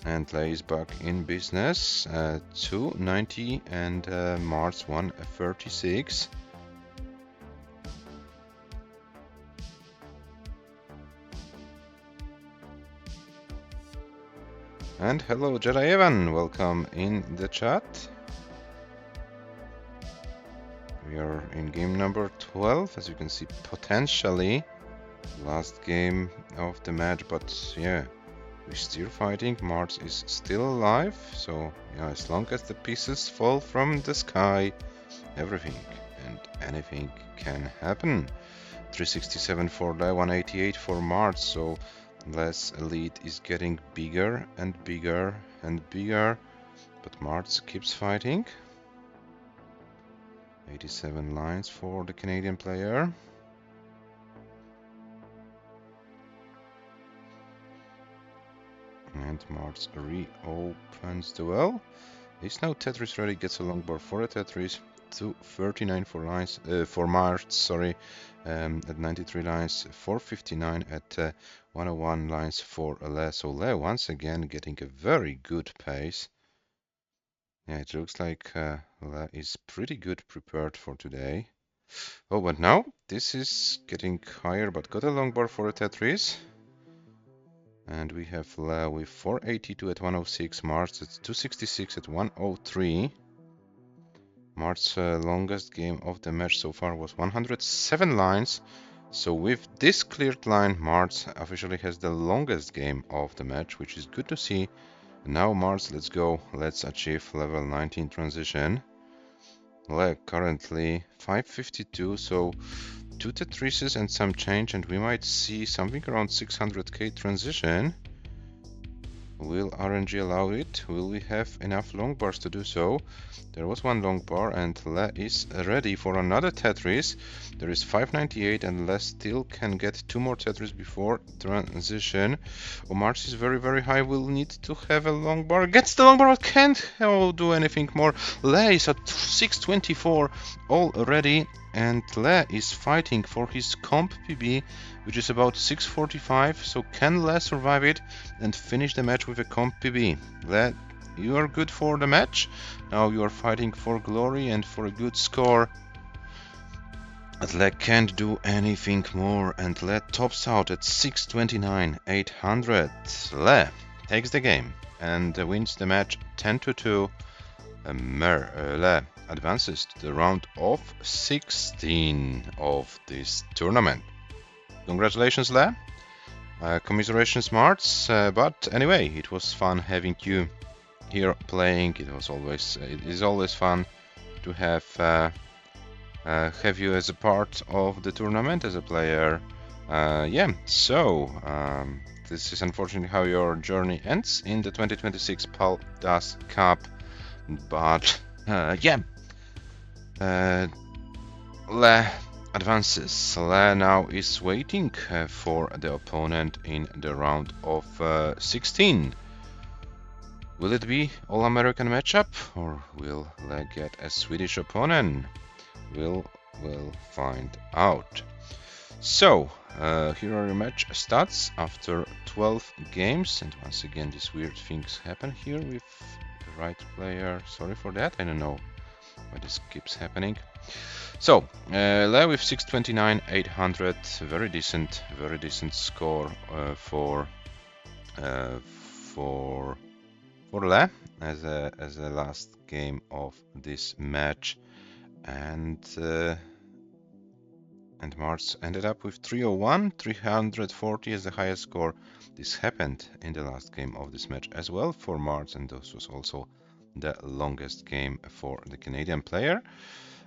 and Le is back in business. 290 and Marts 136. And hello, Jedi Evan, welcome in the chat. We are in game number 12, as you can see, potentially last game of the match, but yeah, we're still fighting. Mars is still alive, so yeah, as long as the pieces fall from the sky, everything and anything can happen. 367 for Le, 188 for Mars, so Le's lead is getting bigger and bigger and bigger, but Mars keeps fighting. 87 lines for the Canadian player. And Mars reopens the well. Is now Tetris ready, gets a long bar for a Tetris. 239 for lines for Mars, sorry, at 93 lines, 459 at 101 lines for Le. So Le once again getting a very good pace. Yeah, it looks like Le is pretty good prepared for today. Oh, but now this is getting higher, but got a long bar for a Tetris. And we have Le with 482 at 106, Mars at 266 at 103. Mars' longest game of the match so far was 107 lines. So with this cleared line, Mars officially has the longest game of the match, which is good to see. Now Mars, let's go. Let's achieve level 19 transition. Le currently 552, so 2 Tetrises and some change, and we might see something around 600k transition. Will RNG allow it? Will we have enough long bars to do so? There was one long bar, and Le is ready for another Tetris. There is 598, and Le still can get 2 more Tetris before transition. Mars is very, very high. Will need to have a long bar. Gets the long bar, but can't do anything more. Le is at 624 already, and Le is fighting for his comp PB, which is about 645. So can Le survive it and finish the match with a comp PB? Le, you are good for the match. Now you are fighting for glory and for a good score. But Le can't do anything more, and Le tops out at 629, 800. Le takes the game and wins the match 10-2. Le advances to the round of 16 of this tournament. Congratulations, Le. Commiserations, Marts. But anyway, it was fun having you here playing. It is always fun to have you as a part of the tournament as a player. This is unfortunately how your journey ends in the 2026 Paldas Cup. But Le advances. Le now is waiting for the opponent in the round of 16. Will it be All-American matchup, or will Le get a Swedish opponent? We'll find out. So, here are your match stats after 12 games, and once again these weird things happen here with the right player. Sorry for that, I don't know why this keeps happening. So, Le with 629, 800, very decent score for Le as a last game of this match, and Mars ended up with 301, 340 as the highest score. This happened in the last game of this match as well for Mars, and this was also the longest game for the Canadian player.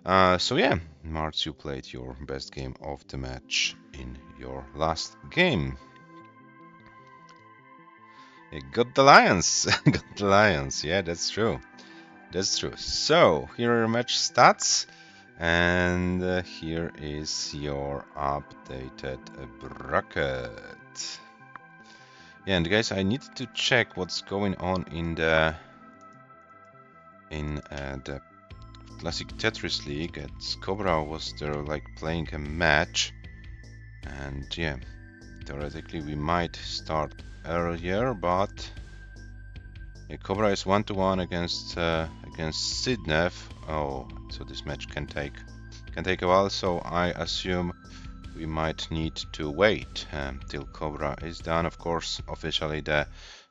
So yeah, Mars, you played your best game of the match in your last game. You got the Lions. Got the Lions. Yeah, that's true. That's true. So here are your match stats. And here is your updated bracket. Yeah, and guys, I need to check what's going on in the Classic Tetris League. At COBRA was there like playing a match, and yeah, theoretically we might start earlier, but yeah, COBRA is 1-1 against Sidnev. Oh, so this match can take a while. So I assume we might need to wait till COBRA is done. Of course, officially the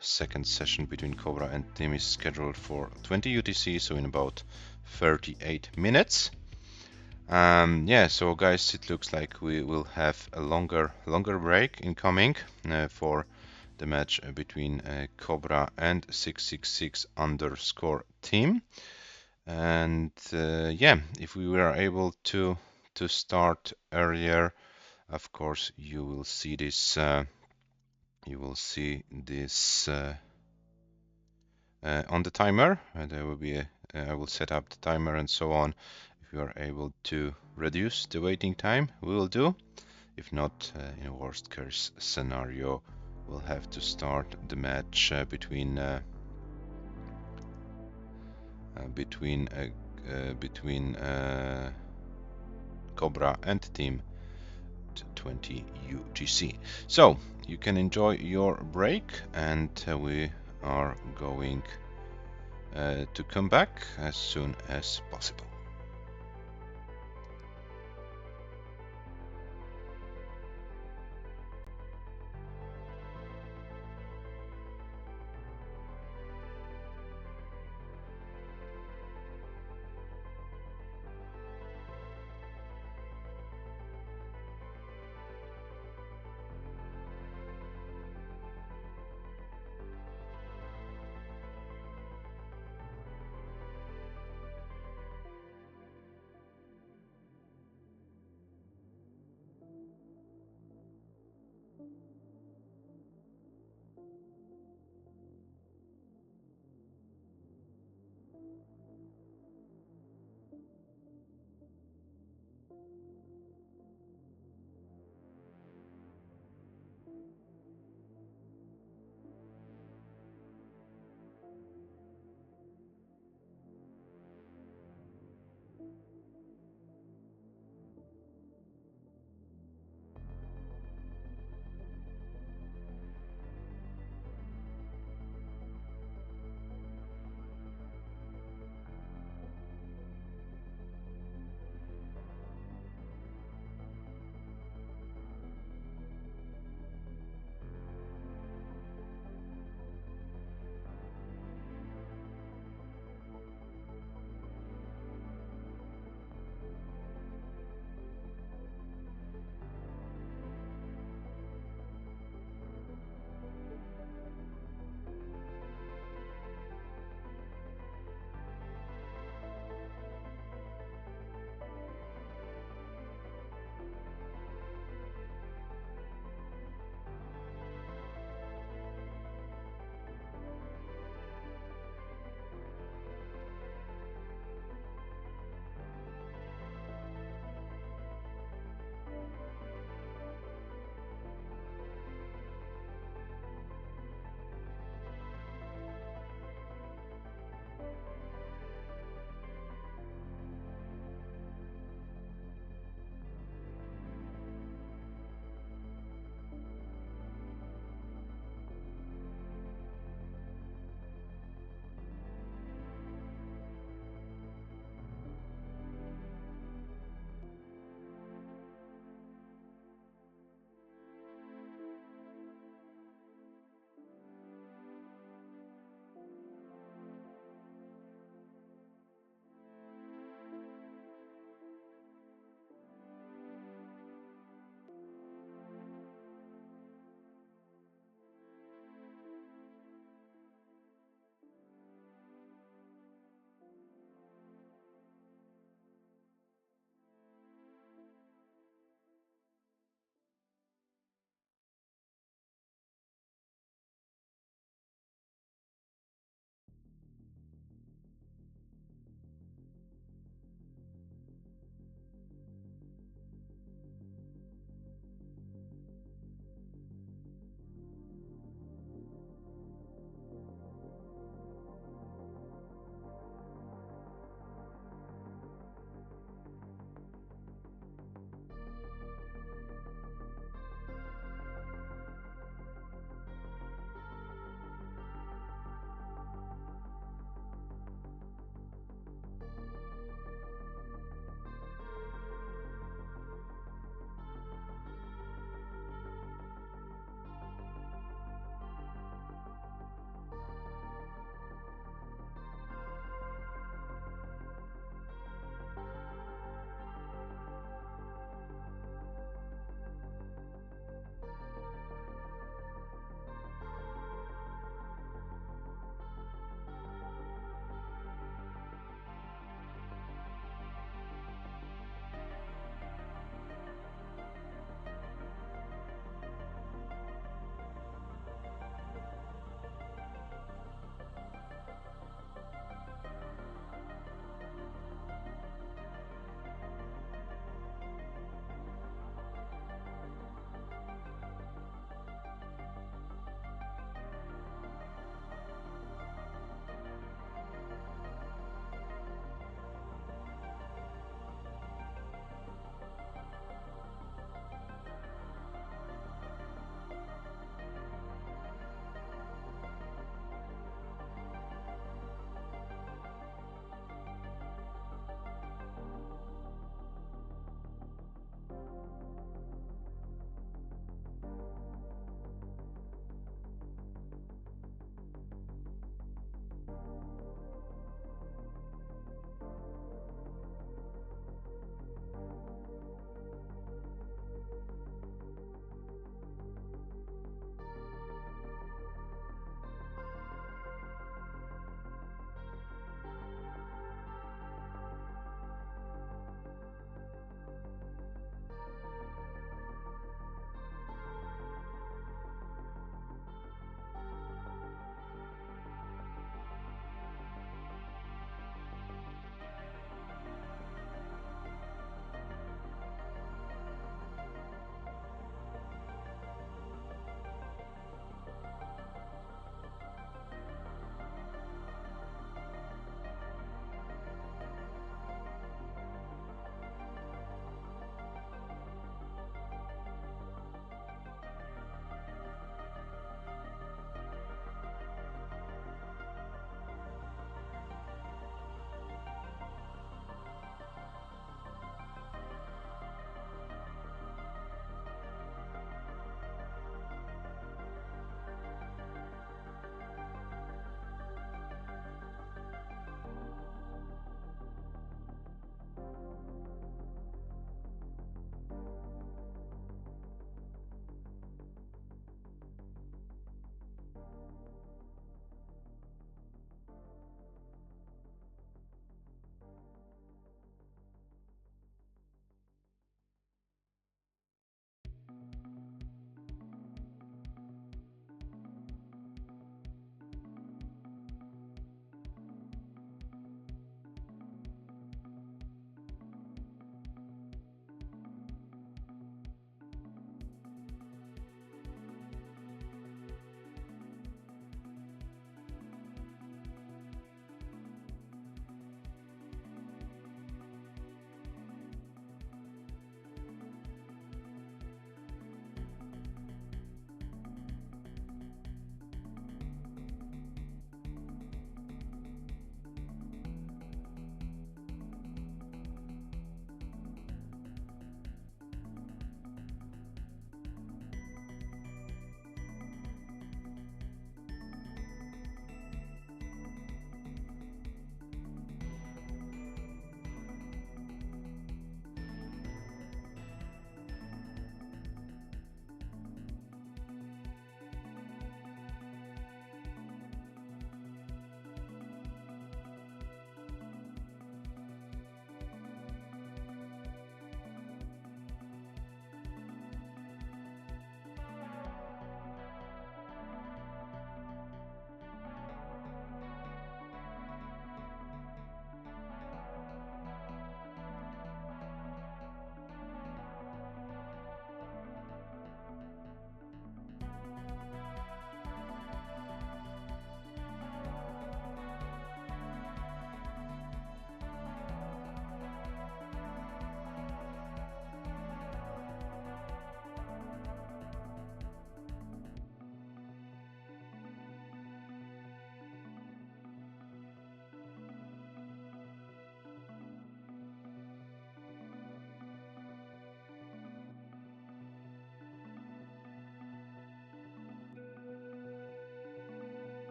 second session between COBRA and team is scheduled for 20 UTC, so in about 38 minutes. Yeah, so guys, it looks like we will have a longer break incoming for the match between COBRA and 666 underscore team. And yeah, if we were able to start earlier, of course you will see this on the timer. There will be I will set up the timer and so on. If you are able to reduce the waiting time, we will do. If not, in a worst case scenario, we'll have to start the match between COBRA and team at 20 UTC. So you can enjoy your break, and we are going to come back as soon as possible.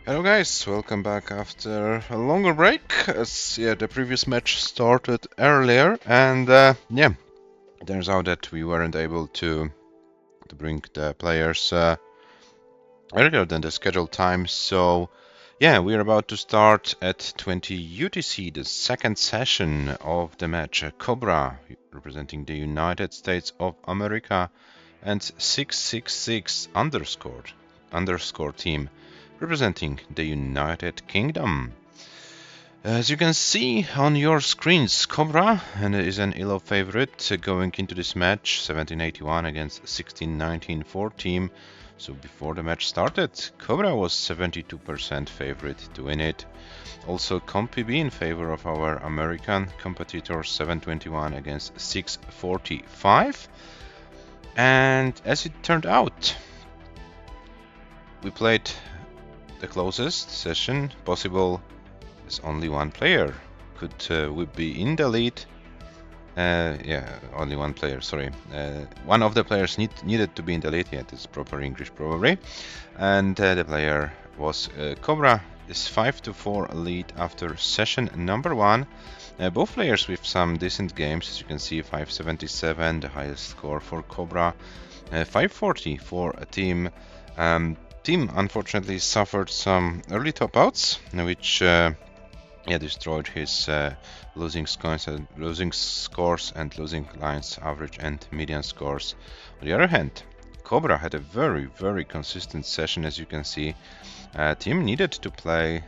Hello guys, welcome back after a longer break. As the previous match started earlier, and it turns out that we weren't able to bring the players earlier than the scheduled time. So we are about to start at 20 UTC, the second session of the match. COBRA representing the United States of America and 666 underscore team representing the United Kingdom. As you can see on your screens, COBRA is an ELO favorite going into this match, 1781 against 1619 for team. So before the match started, COBRA was 72% favorite to win it. Also ComPB in favor of our American competitor, 721 against 645. And as it turned out, we played the closest session possible, as only one player would be in the lead. Only one player, sorry. One of the players needed to be in the lead, it's proper English probably. And the player was COBRA, is 5-4 lead after session number 1. Both players with some decent games, as you can see, 577, the highest score for COBRA, 540 for a team. Team unfortunately suffered some early top outs, which destroyed his losing scores and losing lines, average and median scores. On the other hand, COBRA had a very, very consistent session, as you can see. Team needed to play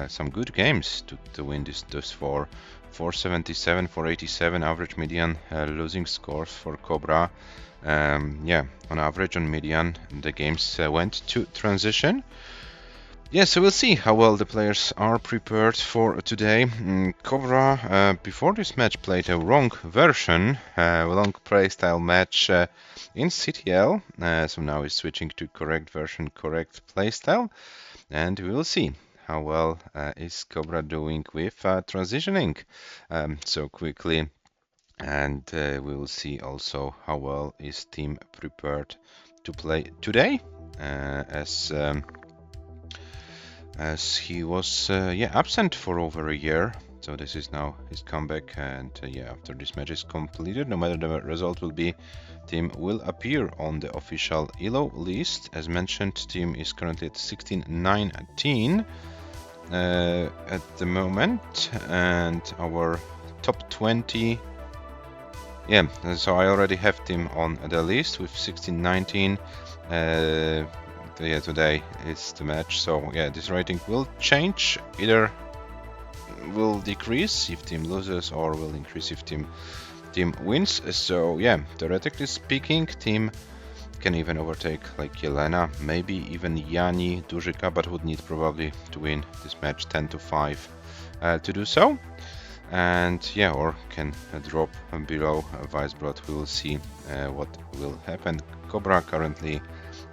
some good games to win this 477, 487 average median losing scores for COBRA. On average, on median, the games went to transition. So we'll see how well the players are prepared for today. COBRA, before this match, played a wrong version, long playstyle match in CTL. So now he's switching to correct version, correct playstyle. And we will see how well is COBRA doing with transitioning so quickly. And we will see also how well is team prepared to play today, as he was absent for over a year. So this is now his comeback, and after this match is completed, no matter the result will be, team will appear on the official ELO list. As mentioned, team is currently at 1619 at the moment, and our top 20. So I already have team on the list with 1619. Today is the match, so this rating will change. Either will decrease if team loses, or will increase if team wins. So theoretically speaking, team can even overtake like Jelena, maybe even Jani Dużyka, but would need probably to win this match 10-5 to do so. And or can drop below Weisbrot. We will see what will happen. COBRA currently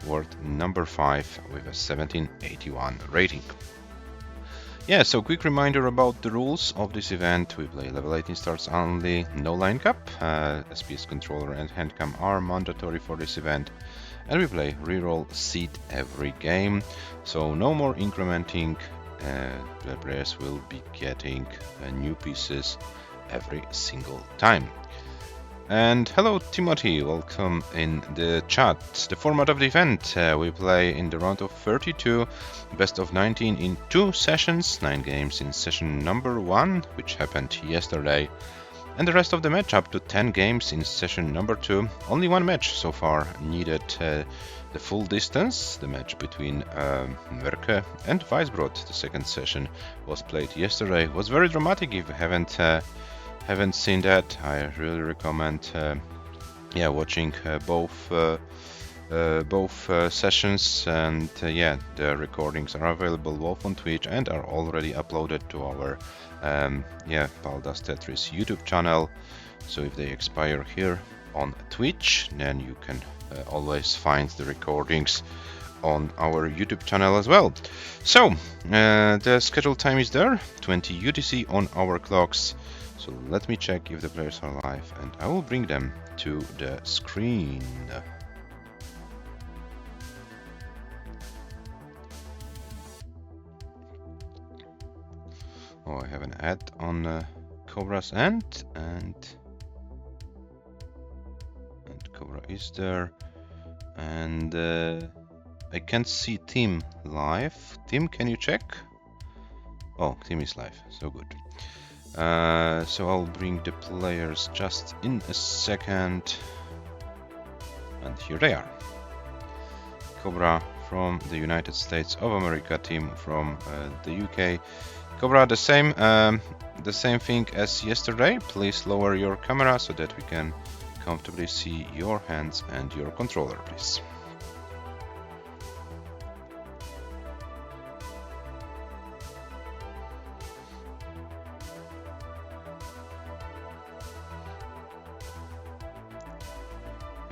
world number 5 with a 1781 rating. So quick reminder about the rules of this event. We play level 18 starts only, no line cap. SPS controller and handcam are mandatory for this event. And we play reroll seed every game, so no more incrementing. The players will be getting new pieces every single time. And hello Timothy, welcome in the chat. The format of the event, we play in the round of 32, best of 19 in 2 sessions, 9 games in session number 1, which happened yesterday, and the rest of the match up to 10 games in session number 2. Only one match so far needed the full distance. The match between Merke and Weisbrot, the second session, was played yesterday. Was very dramatic. If you haven't seen that, I really recommend watching both sessions. And the recordings are available both on Twitch and are already uploaded to our paldastetris YouTube channel. So if they expire here on Twitch, then you can always find the recordings on our YouTube channel as well. So the scheduled time is there, 20 UTC on our clocks. So let me check if the players are live, and I will bring them to the screen. Oh, I have an ad on Cobra's end, and Cobra is there, and I can't see team live. Team, can you check? Oh, team is live, so good. So I'll bring the players just in a second, and here they are. Cobra from the United States of America, team from the UK. Cobra, the same thing as yesterday. Please lower your camera so that we can comfortably see your hands and your controller, please.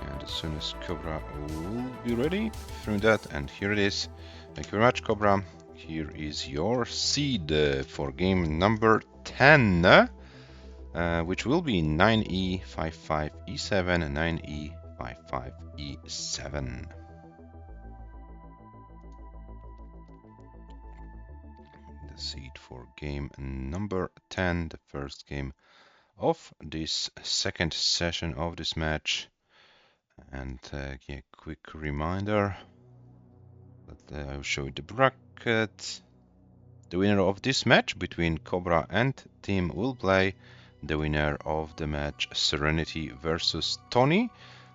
And as soon as Cobra will be ready, through that, and here it is. Thank you very much, Cobra. Here is your seed for game number 10, which will be 9e, 5-5, e7, 9e, 5-5, e7. The seed for game number 10, the first game of this second session of this match. And yeah, quick reminder that I'll show you the bracket. The winner of this match between Cobra and Team will play the winner of the match Serenity versus Tony.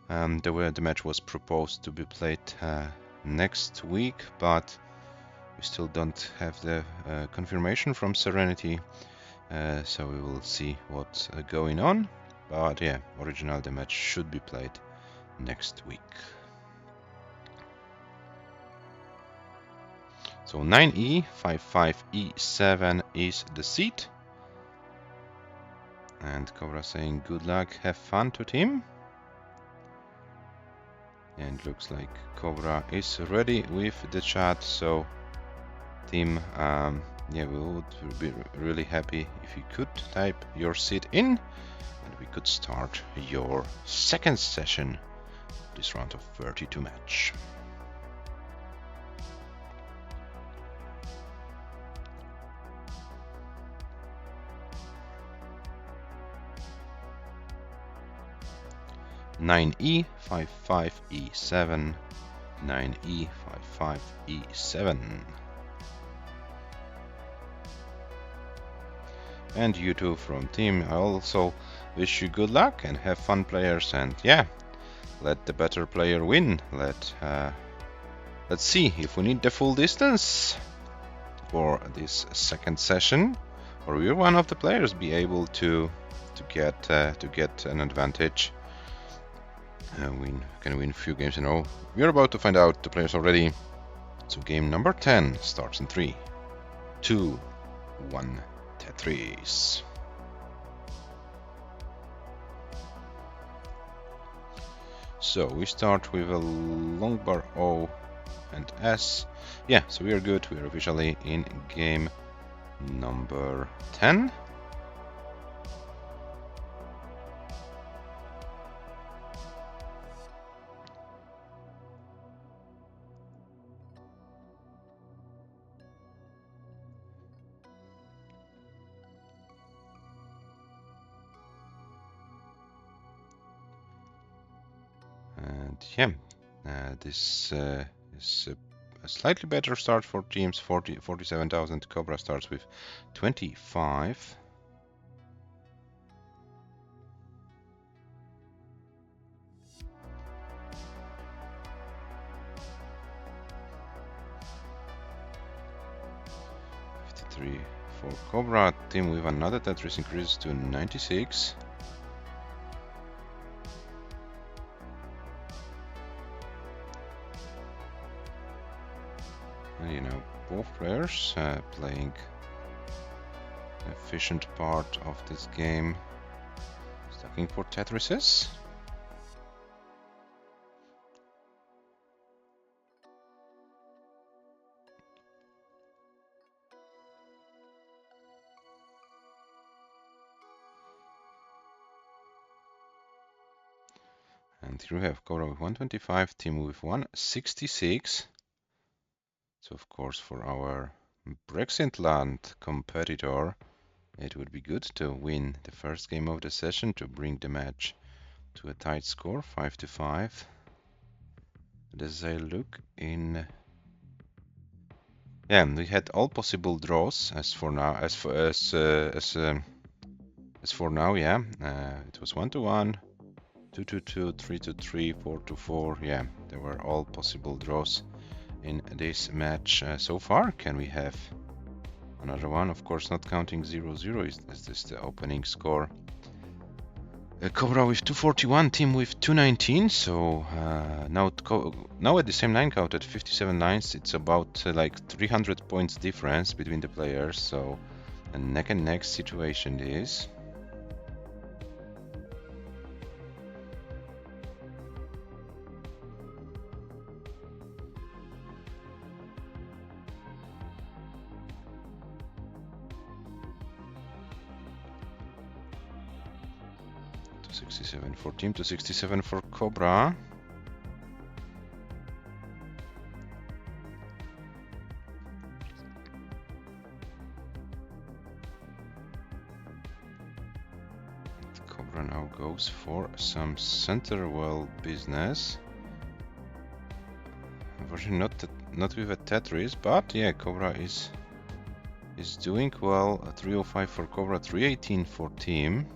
The match was proposed to be played next week, but we still don't have the confirmation from Serenity, so we will see what's going on. But yeah, originally the match should be played next week. So 9e, 5-5, e7 is the seat. And Cobra saying good luck, have fun to team. And looks like Cobra is ready with the chat, so team, yeah, we would be really happy if you could type your seat in, and we could start your second session of this round of 32 match. Nine E, 5-5, E7, 9E, 5-5, E7. And you two from team, I also wish you good luck and have fun, players, and yeah, let the better player win. Let's see if we need the full distance for this second session, or will one of the players be able to get an advantage? Can win a few games in a row. We are about to find out. The players are ready. So game number 10 starts in 3, 2, 1. Tetris. So we start with a long bar O and S. Yeah, so we are good. We are officially in game number 10. And yeah, this is a slightly better start for teams. 47,000. Cobra starts with 25. For Cobra, team with another Tetris increases to 96. And you know, both players playing the efficient part of this game, stacking for Tetrises. And here we have Cobra with 125, team with 166. So of course for our Brexit land competitor, It would be good to win the first game of the session to bring the match to a tight score, 5-5. As I look in, yeah, we had all possible draws as for now. As for now, yeah, it was 1-1, 2-2, 3-3, 4-4. Yeah, there were all possible draws in this match so far. Can we have another one? Of course, not counting 0-0. Is this the opening score? COBRA with 241, team with 219. So now at the same line count at 57 lines, it's about like 300 points difference between the players. So a neck and neck situation is. To 67 for team, to 67 for COBRA. COBRA now goes for some center well business. Unfortunately, not with a Tetris, but yeah, COBRA is doing well. 305 for COBRA, 318 for team.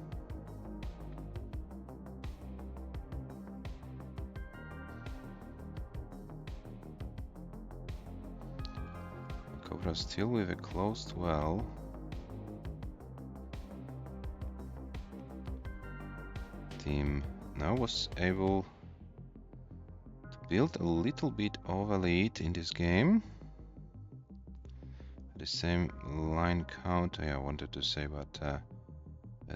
COBRA still with a closed well. Team now was able to build a little bit of a lead in this game. The same line count, I wanted to say, but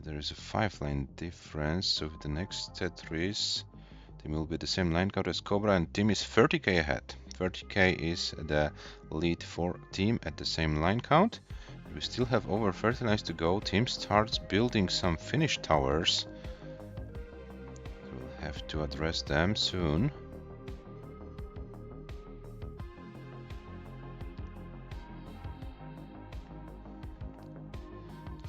there is a 5-line difference. So with the next Tetris, team will be the same line count as COBRA, and team is 30k ahead. 30k is the lead for team at the same line count. We still have over 30 lines to go. Team starts building some finished towers. We'll have to address them soon.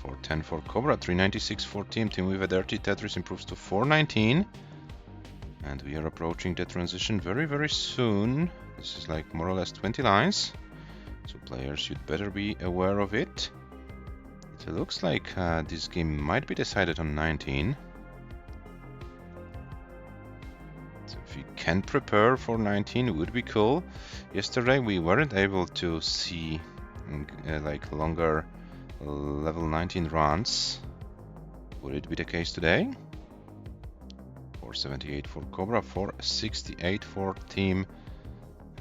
.410 for COBRA, 396 for team. Team with a dirty Tetris improves to 419. And we are approaching the transition very, very soon. This is like more or less 20 lines. So players, you'd better be aware of it. It looks like this game might be decided on 19. So if you can prepare for 19, it would be cool. Yesterday we weren't able to see like longer level 19 runs. Would it be the case today? 478 for COBRA, 468 for team.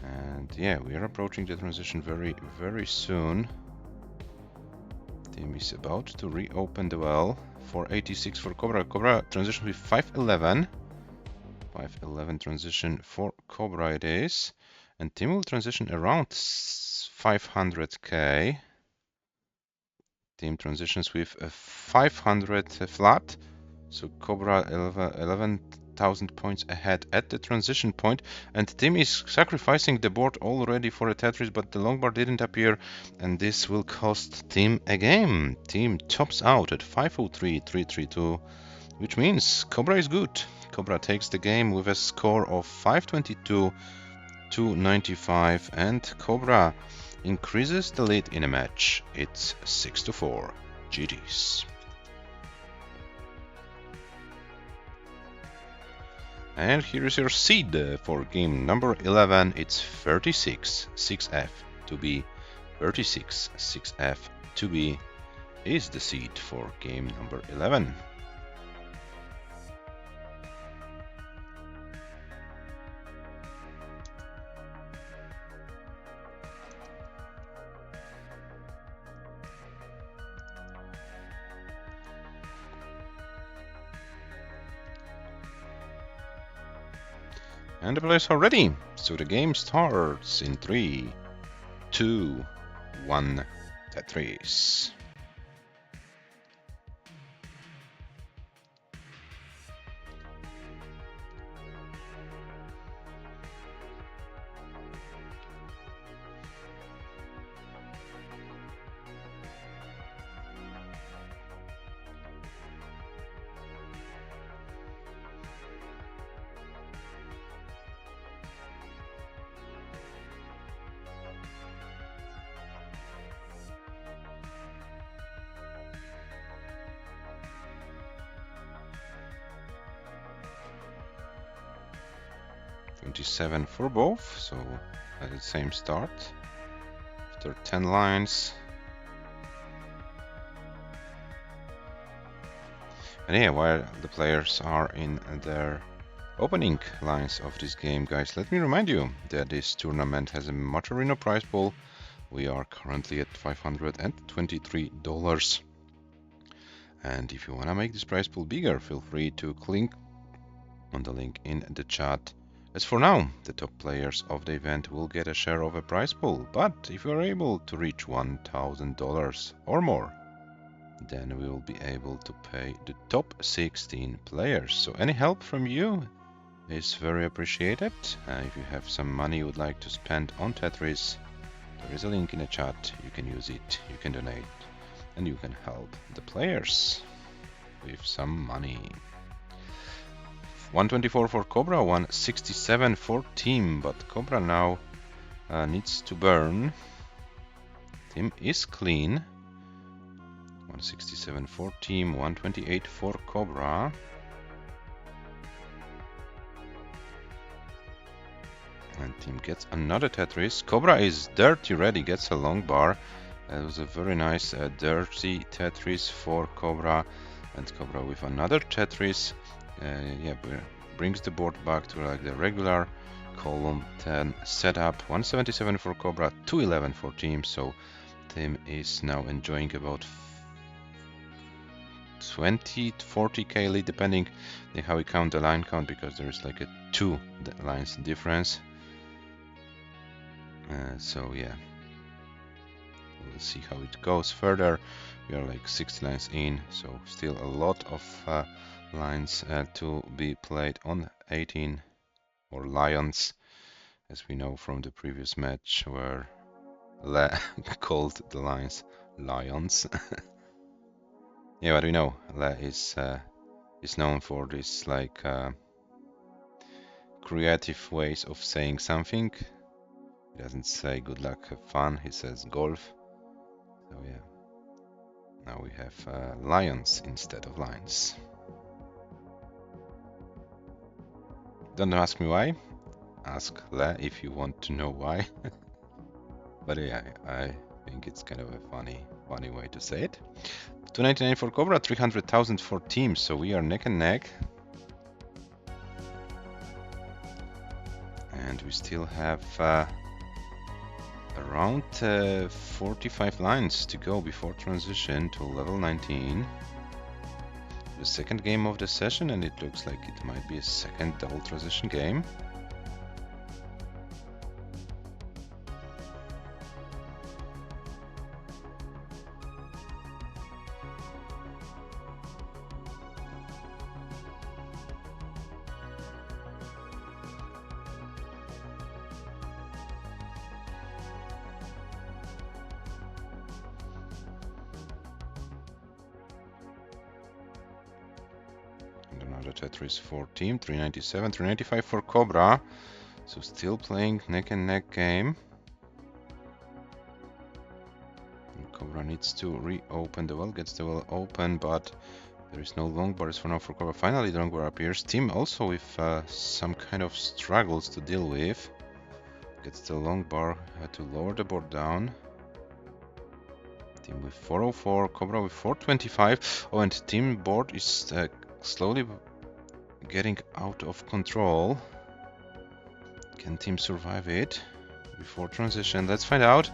And yeah, we are approaching the transition very, very soon. Team is about to reopen the well. 486 for COBRA. COBRA transition with 511. 511 transition for COBRA it is. And team will transition around 500k. Team transitions with a 500 flat. So COBRA 11,000 points ahead at the transition point, and team is sacrificing the board already for a Tetris, but the long bar didn't appear, and this will cost team a game. Team tops out at 503, 332, which means COBRA is good. COBRA takes the game with a score of 522, 295, and COBRA increases the lead in a match. It's 6-4. GG's. And here is your seed for game number 11. It's 36, 6F to be. 36, 6F to be is the seed for game number 11. And the players are ready, so the game starts in 3, 2, 1, Tetris. 27 for both, so at the same start. After 10 lines. And yeah, while the players are in their opening lines of this game, guys, let me remind you that this tournament has a Motorino prize pool. We are currently at $523. And if you want to make this prize pool bigger, feel free to click on the link in the chat. As for now, the top players of the event will get a share of a prize pool, but if you are able to reach $1,000 or more, then we will be able to pay the top 16 players. So any help from you is very appreciated. If you have some money you would like to spend on Tetris, there is a link in the chat. You can use it, you can donate, and you can help the players with some money. 124 for Cobra, 167 for Team, but Cobra now needs to burn. Team is clean. 167 for Team, 128 for Cobra. And Team gets another Tetris. Cobra is dirty ready, gets a long bar. It was a very nice dirty Tetris for Cobra. And Cobra with another Tetris. Yeah, brings the board back to like the regular column 10 setup. 177 for Cobra, 211 for Team. So Team is now enjoying about 20 to 40k lead, depending on how we count the line count, because there is like a 2 lines difference. So yeah, we'll see how it goes further. We are like 60 lines in, so still a lot of lines to be played on 18 or Lions, as we know from the previous match where Le called the lines Lions. Yeah, but we know Le is known for this like creative ways of saying something. He doesn't say good luck, have fun, he says golf. So yeah, now we have lions instead of lines. Don't ask me why, ask Le if you want to know why. But yeah, I think it's kind of a funny way to say it. 299 for Cobra, 300,000 for Team, so we are neck and neck. And we still have around 45 lines to go before transition to level 19. The second game of the session, and it looks like it might be a second double transition game. Another Tetris for Team, 397, 395 for Cobra. So still playing neck and neck game. And Cobra needs to reopen the well, gets the well open, but there is no long bars for now for Cobra. Finally the long bar appears. Team also with some kind of struggles to deal with. Gets the long bar, had to lower the board down. Team with 404, Cobra with 425. Oh, and Team board is slowly getting out of control. Can Team survive it before transition? Let's find out.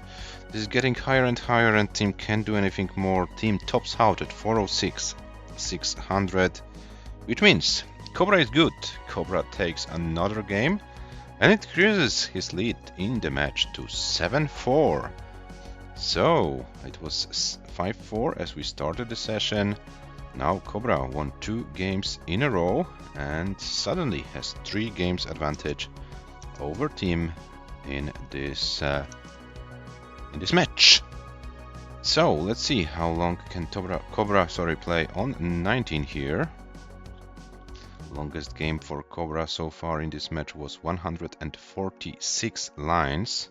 This is getting higher and higher, and Team can't do anything more. Team tops out at 406, 600, which means Cobra is good. Cobra takes another game, and it increases his lead in the match to 7-4. So it was 5-4 as we started the session. Now Cobra won 2 games in a row and suddenly has 3 games advantage over Team in this match. So let's see how long can Cobra play on 19 here. Longest game for Cobra so far in this match was 146 lines.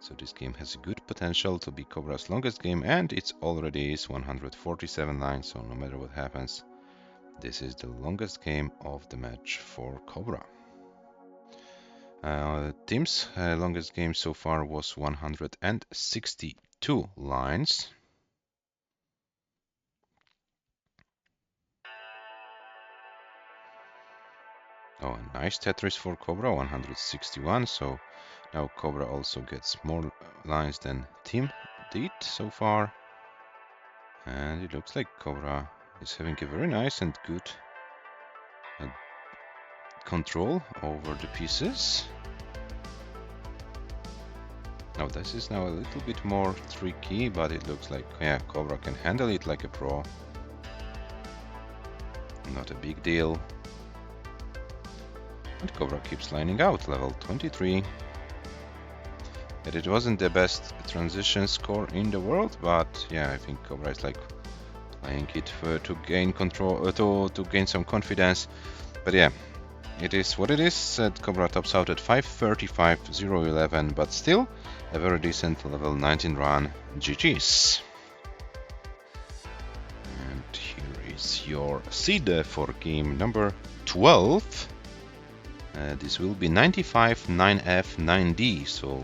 So this game has a good potential to be Cobra's longest game, and it already is 147 lines, so no matter what happens, this is the longest game of the match for Cobra. Team's longest game so far was 162 lines. Oh, nice Tetris for Cobra, 161. So now Cobra also gets more lines than Team did so far. And it looks like Cobra is having a very nice and good control over the pieces. Now this is now a little bit more tricky, but it looks like, yeah, Cobra can handle it like a pro. Not a big deal. And Cobra keeps lining out, level 23. And it wasn't the best transition score in the world, but yeah, I think Cobra is like playing it to gain control, to gain some confidence. But yeah, it is what it is. Cobra tops out at 535.011, but still a very decent level 19 run. GG's. And here is your seed for game number 12. This will be 95, 9F, 9D, so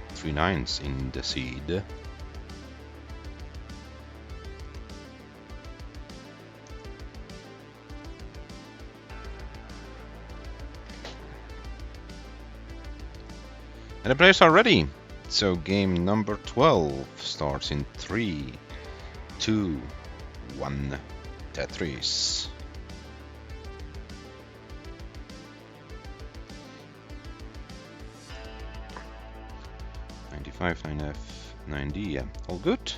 3 9s in the seed. And the players are ready. So game number 12 starts in 3, 2, 1. Tetris. .95, 9F, 9D, yeah, all good.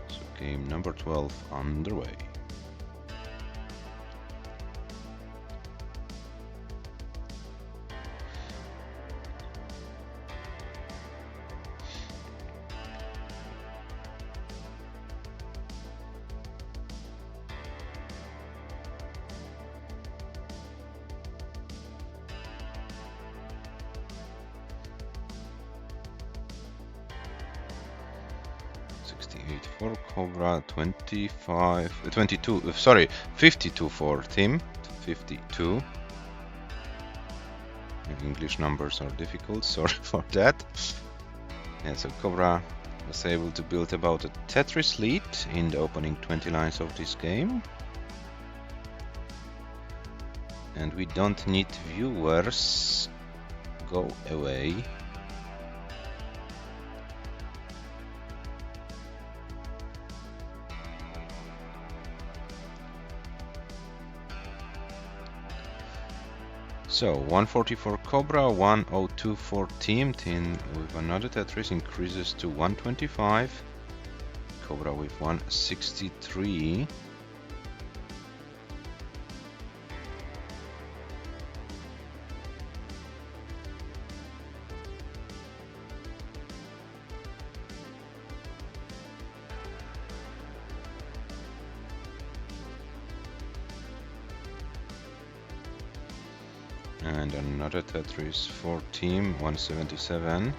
So game number 12 underway. For Cobra, 52 for Team, 52. English numbers are difficult, sorry for that. Yeah, so Cobra was able to build about a Tetris lead in the opening 20 lines of this game. And we don't need viewers. Go away. So 140 for Cobra, 102 for Team. Team with another Tetris increases to 125. Cobra with 163. And another Tetris for Team, 177.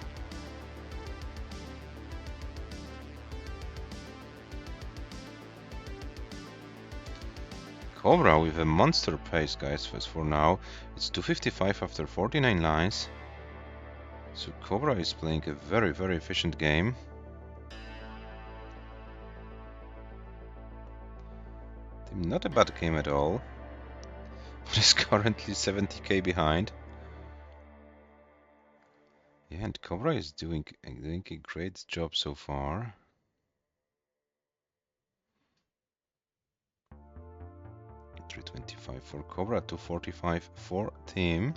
Cobra with a monster pace, guys, for now. It's 255 after 49 lines. So Cobra is playing a very, very efficient game. Team, not a bad game at all. But is currently 70k behind. Yeah, and Cobra is doing a great job so far. $325 for Cobra, $245 for Team.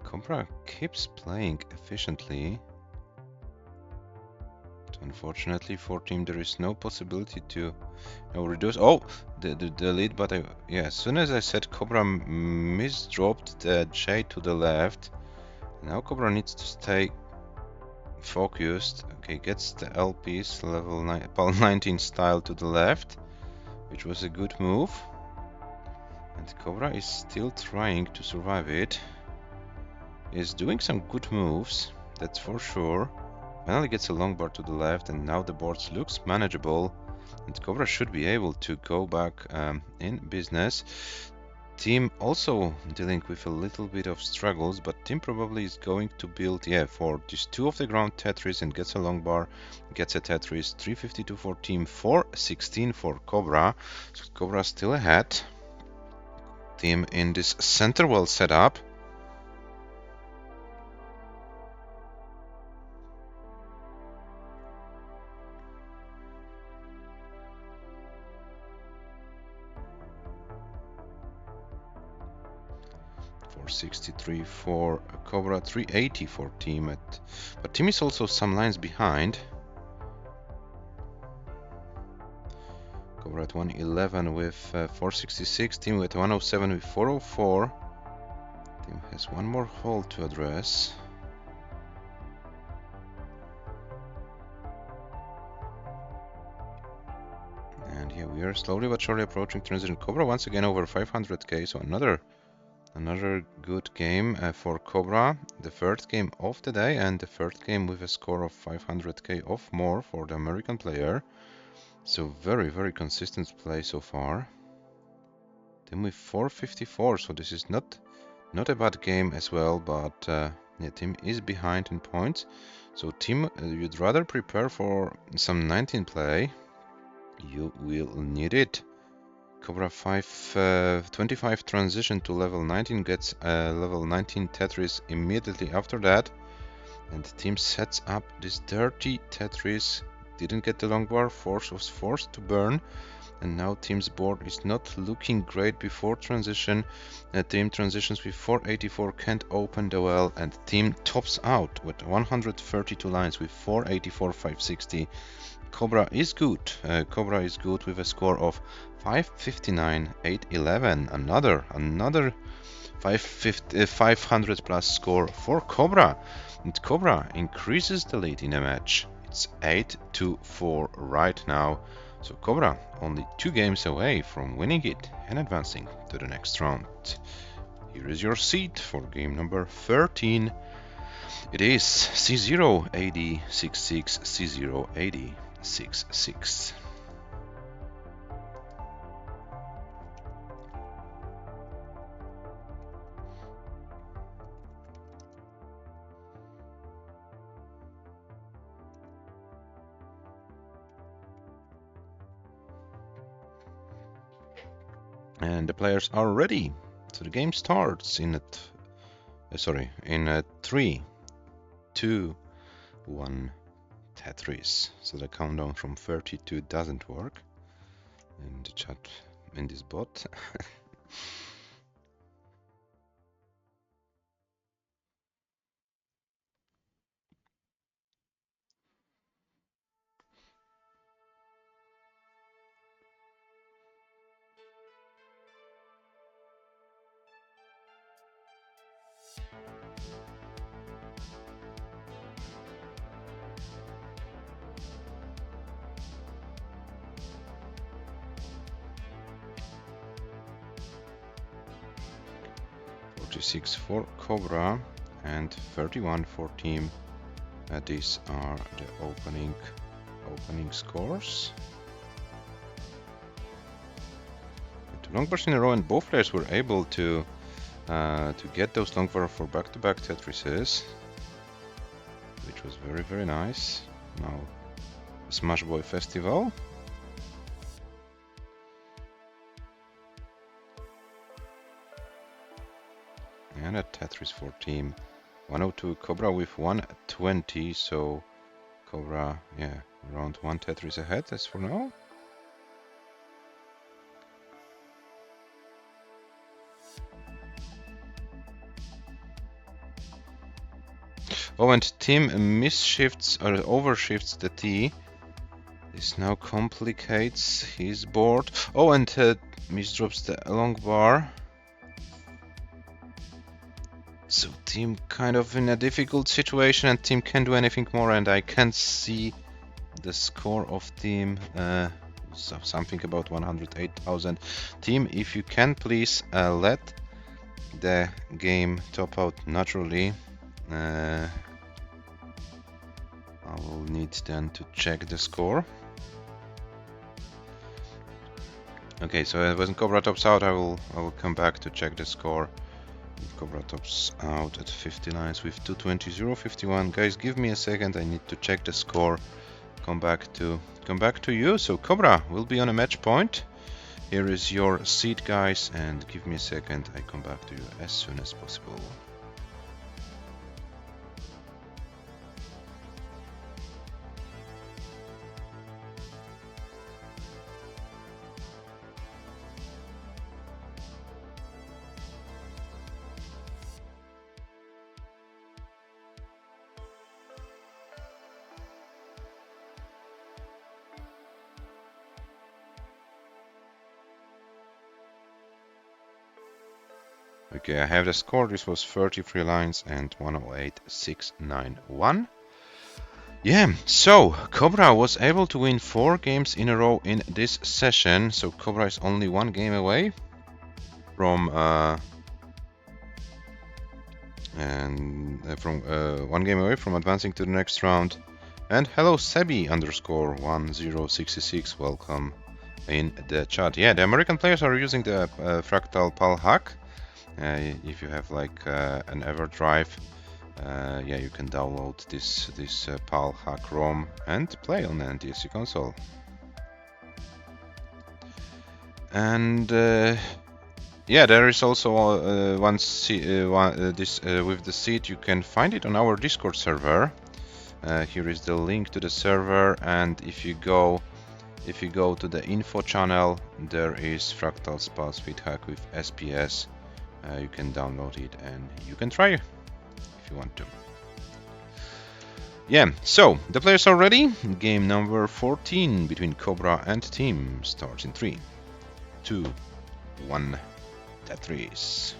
Cobra keeps playing efficiently. But unfortunately for Team, there is no possibility to reduce. Oh, the lead, but yeah, as soon as I said Cobra misdropped the J to the left. Now Cobra needs to stay focused. Okay, gets the LPs level 19 style to the left, which was a good move. And COBRA is still trying to survive it. Is doing some good moves, that's for sure. Finally gets a long bar to the left, and now the board looks manageable. And COBRA should be able to go back in business. Team also dealing with a little bit of struggles, but team probably is going to build, yeah, for this 2 off the ground Tetris and gets a long bar, gets a Tetris. 352 for team, 416 for COBRA. So COBRA still ahead. Team in this center well set up. .463 for COBRA, 380 for team, but team is also some lines behind. COBRA at 111 with 466, team with 107 with 404. Team has one more hole to address. And here we are slowly but surely approaching transition. COBRA once again over 500k, so another good game for COBRA. The third game of the day and the third game with a score of 500k or more for the American player. So very consistent play so far. Team with 454, so this is not a bad game as well, but yeah, team is behind in points. So team, you'd rather prepare for some 19 play. You will need it. COBRA 25 transition to level 19, gets level 19 Tetris immediately after that. And team sets up this dirty Tetris. Didn't get the long bar, was forced to burn. And now team's board is not looking great before transition. Team transitions with 484, can't open the well, and team tops out with 132 lines with 484, 560. COBRA is good. COBRA is good with a score of 559, 811. Another 500 plus score for COBRA. And COBRA increases the lead in a match. It's 8-4 right now. So COBRA only 2 games away from winning it and advancing to the next round. Here is your seed for game number 13. It is C0 AD 66, C0 AD 66. And the players are ready. So the game starts in 3, 2, 1, Tetris. So the countdown from 32 doesn't work in the chat in this bot. .46 for COBRA and 31 for team. These are the opening scores. 2 long bars in a row, and both players were able to get those long bars for back-to-back Tetrises, which was very nice. Now Smash Boy Festival. And a Tetris for team. 102, COBRA with 120, so COBRA, yeah, around 1 Tetris ahead as for now. Oh, and team misshifts or overshifts the T. This now complicates his board. Oh, and misdrops the long bar. So team kind of in a difficult situation, and team can't do anything more, and I can't see the score of team So something about 108,000. Team, if you can, please let the game top out naturally. I will need then to check the score. Okay, so when COBRA tops out, I will come back to check the score. COBRA tops out at 50 lines with 220.051. Guys, give me a second. I need to check the score. Come back to you. So COBRA will be on a match point. Here is your seat, guys, and give me a second. I come back to you as soon as possible. Okay, I have the score. This was 33 lines and 108.691. Yeah, so COBRA was able to win 4 games in a row in this session. So COBRA is only 1 game away from 1 game away from advancing to the next round. And hello Sebi _1066, welcome in the chat. Yeah, the American players are using the Fractal PAL hack. If you have like an EverDrive, yeah, you can download this PAL hack ROM and play on the NTSC console. And yeah, there is also with the seat. You can find it on our Discord server. Here is the link to the server, and if you go to the info channel, there is Fractal's PAL speed hack with SPS. You can download it and you can try if you want to. Yeah, so the players are ready. Game number 14 between COBRA and Team starts in 3, 2, 1. Tetris.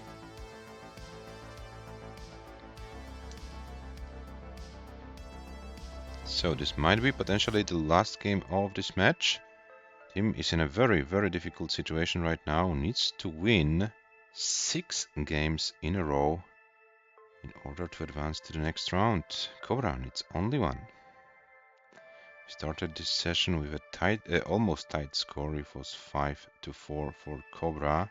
So this might be potentially the last game of this match. Team is in a very, very difficult situation right now. Needs to win 6 games in a row in order to advance to the next round. COBRA needs only 1. We started this session with a tight, almost tight score. It was 5-4 for COBRA.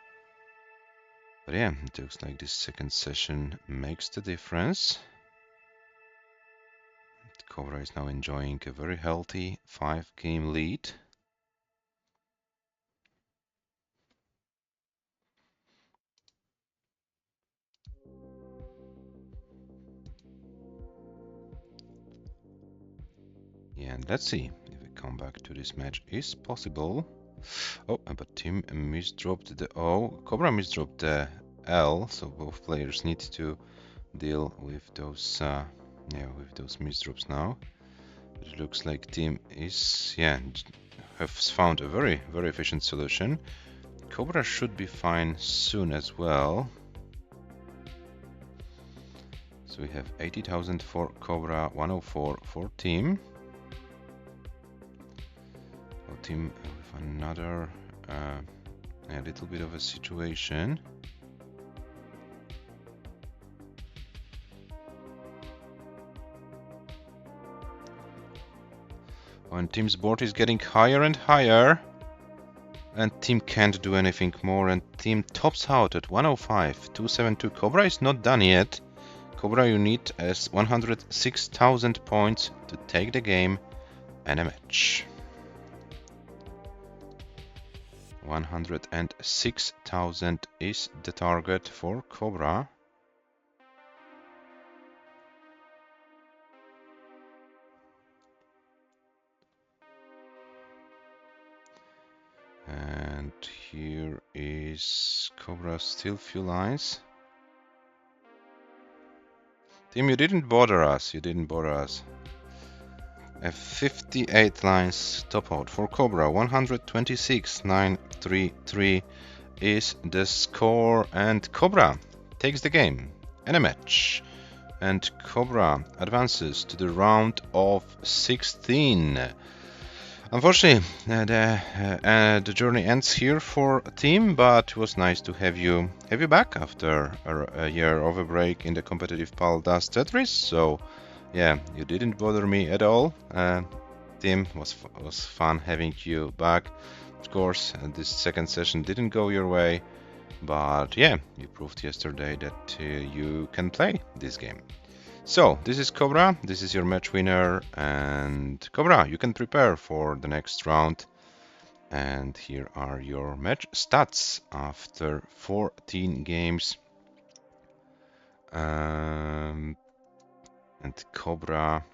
But yeah, it looks like this second session makes the difference. COBRA is now enjoying a very healthy 5-game lead. Yeah, and let's see if a comeback to this match is possible. Oh, but Team misdropped the O. COBRA misdropped the L, so both players need to deal with those misdrops now. But it looks like Team is has found a very, very efficient solution. COBRA should be fine soon as well. So we have 80,000 for COBRA, 104 for Team. Team with another a little bit of a situation. And Team's board is getting higher and higher, and Team can't do anything more, and Team tops out at 105.272. COBRA is not done yet. COBRA, you need 106,000 points to take the game and a match. 106,000 is the target for COBRA. And here is COBRA, still few lines. Team, you didn't bother us. A 58 lines top out for COBRA. 126.933 is the score, and COBRA takes the game and a match. And COBRA advances to the round of 16. Unfortunately, the journey ends here for team, but it was nice to have you back after a year of a break in the competitive paldastetris. So yeah, you didn't bother me at all. Team, was fun having you back. Of course, this second session didn't go your way, but yeah, you proved yesterday that you can play this game. So, this is COBRA, this is your match winner, and COBRA, you can prepare for the next round. And here are your match stats after 14 games. And COBRA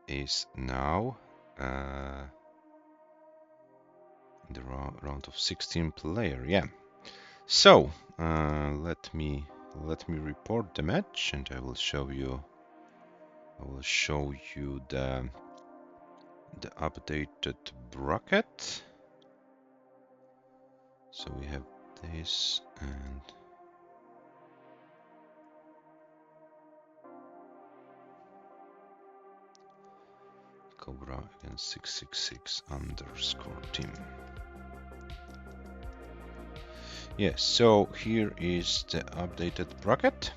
is now in the round of 16 player, yeah. So, let me report the match, and I will show you the updated bracket. So we have this and COBRA against 666 underscore team. Yes, so here is the updated bracket.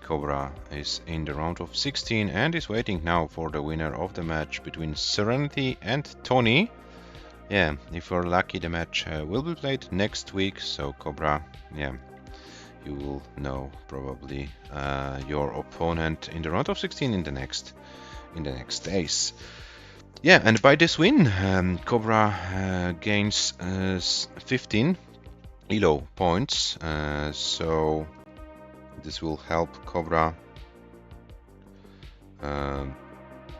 COBRA is in the round of 16 and is waiting now for the winner of the match between Serenity and Tony. Yeah, if you're lucky, the match will be played next week. So COBRA, yeah, you will know probably your opponent in the round of 16 in the next days. Yeah, and by this win, COBRA gains 15 ELO points. So this will help COBRA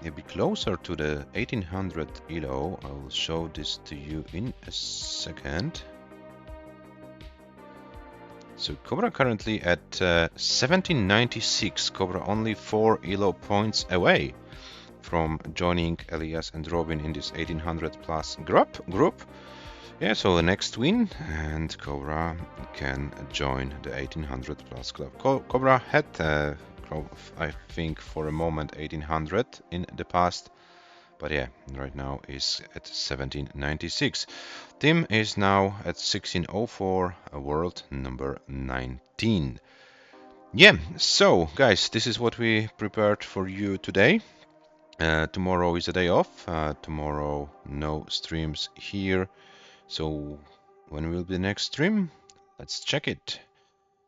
be closer to the 1800 ELO. I will show this to you in a second. So COBRA currently at 1796. COBRA only 4 ELO points away from joining ELIAS and Robin in this 1800 plus group. Yeah, so the next win and COBRA can join the 1800 plus club. COBRA had, I think, for a moment 1800 in the past, but yeah, right now is at 1796. Team is now at 1604, world number 19. Yeah, so guys, this is what we prepared for you today. Tomorrow is a day off. Tomorrow no streams here. So when will be the next stream? Let's check it.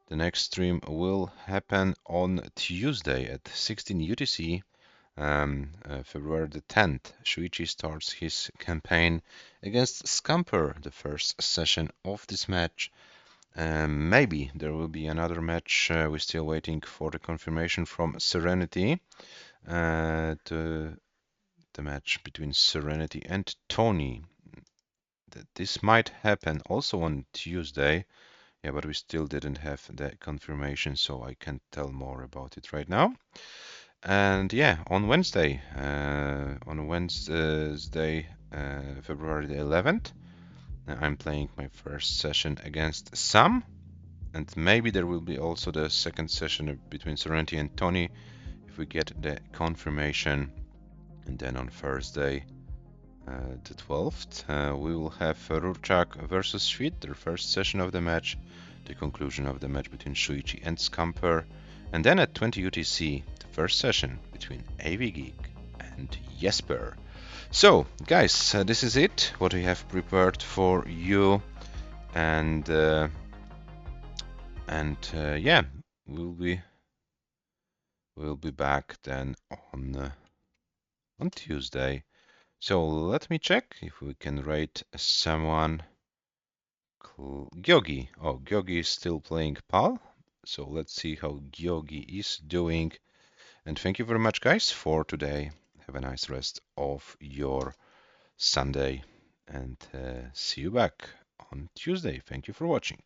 The next stream will happen on Tuesday at 16 UTC, February the 10th. Shuichi starts his campaign against Scamper, the first session of this match. Maybe there will be another match. We're still waiting for the confirmation from Serenity. The match between Serenity and Tony. This might happen also on Tuesday. Yeah, but we still didn't have the confirmation, so I can't tell more about it right now. And yeah, on Wednesday, February the 11th, I'm playing my first session against Sam, and maybe there will be also the second session between Serenity and Tony if we get the confirmation. And then on Thursday, the 12th, we will have Rurchak versus Schwid, their first session of the match, the conclusion of the match between Shuichi and Scamper, and then at 20 UTC, the first session between AV Geek and Jesper. So, guys, this is it, what we have prepared for you, and yeah, we'll be back then on Tuesday. So let me check if we can rate someone. Gyogi. Oh, Gyogi is still playing PAL. So let's see how Gyogi is doing. And thank you very much, guys, for today. Have a nice rest of your Sunday. And see you back on Tuesday. Thank you for watching.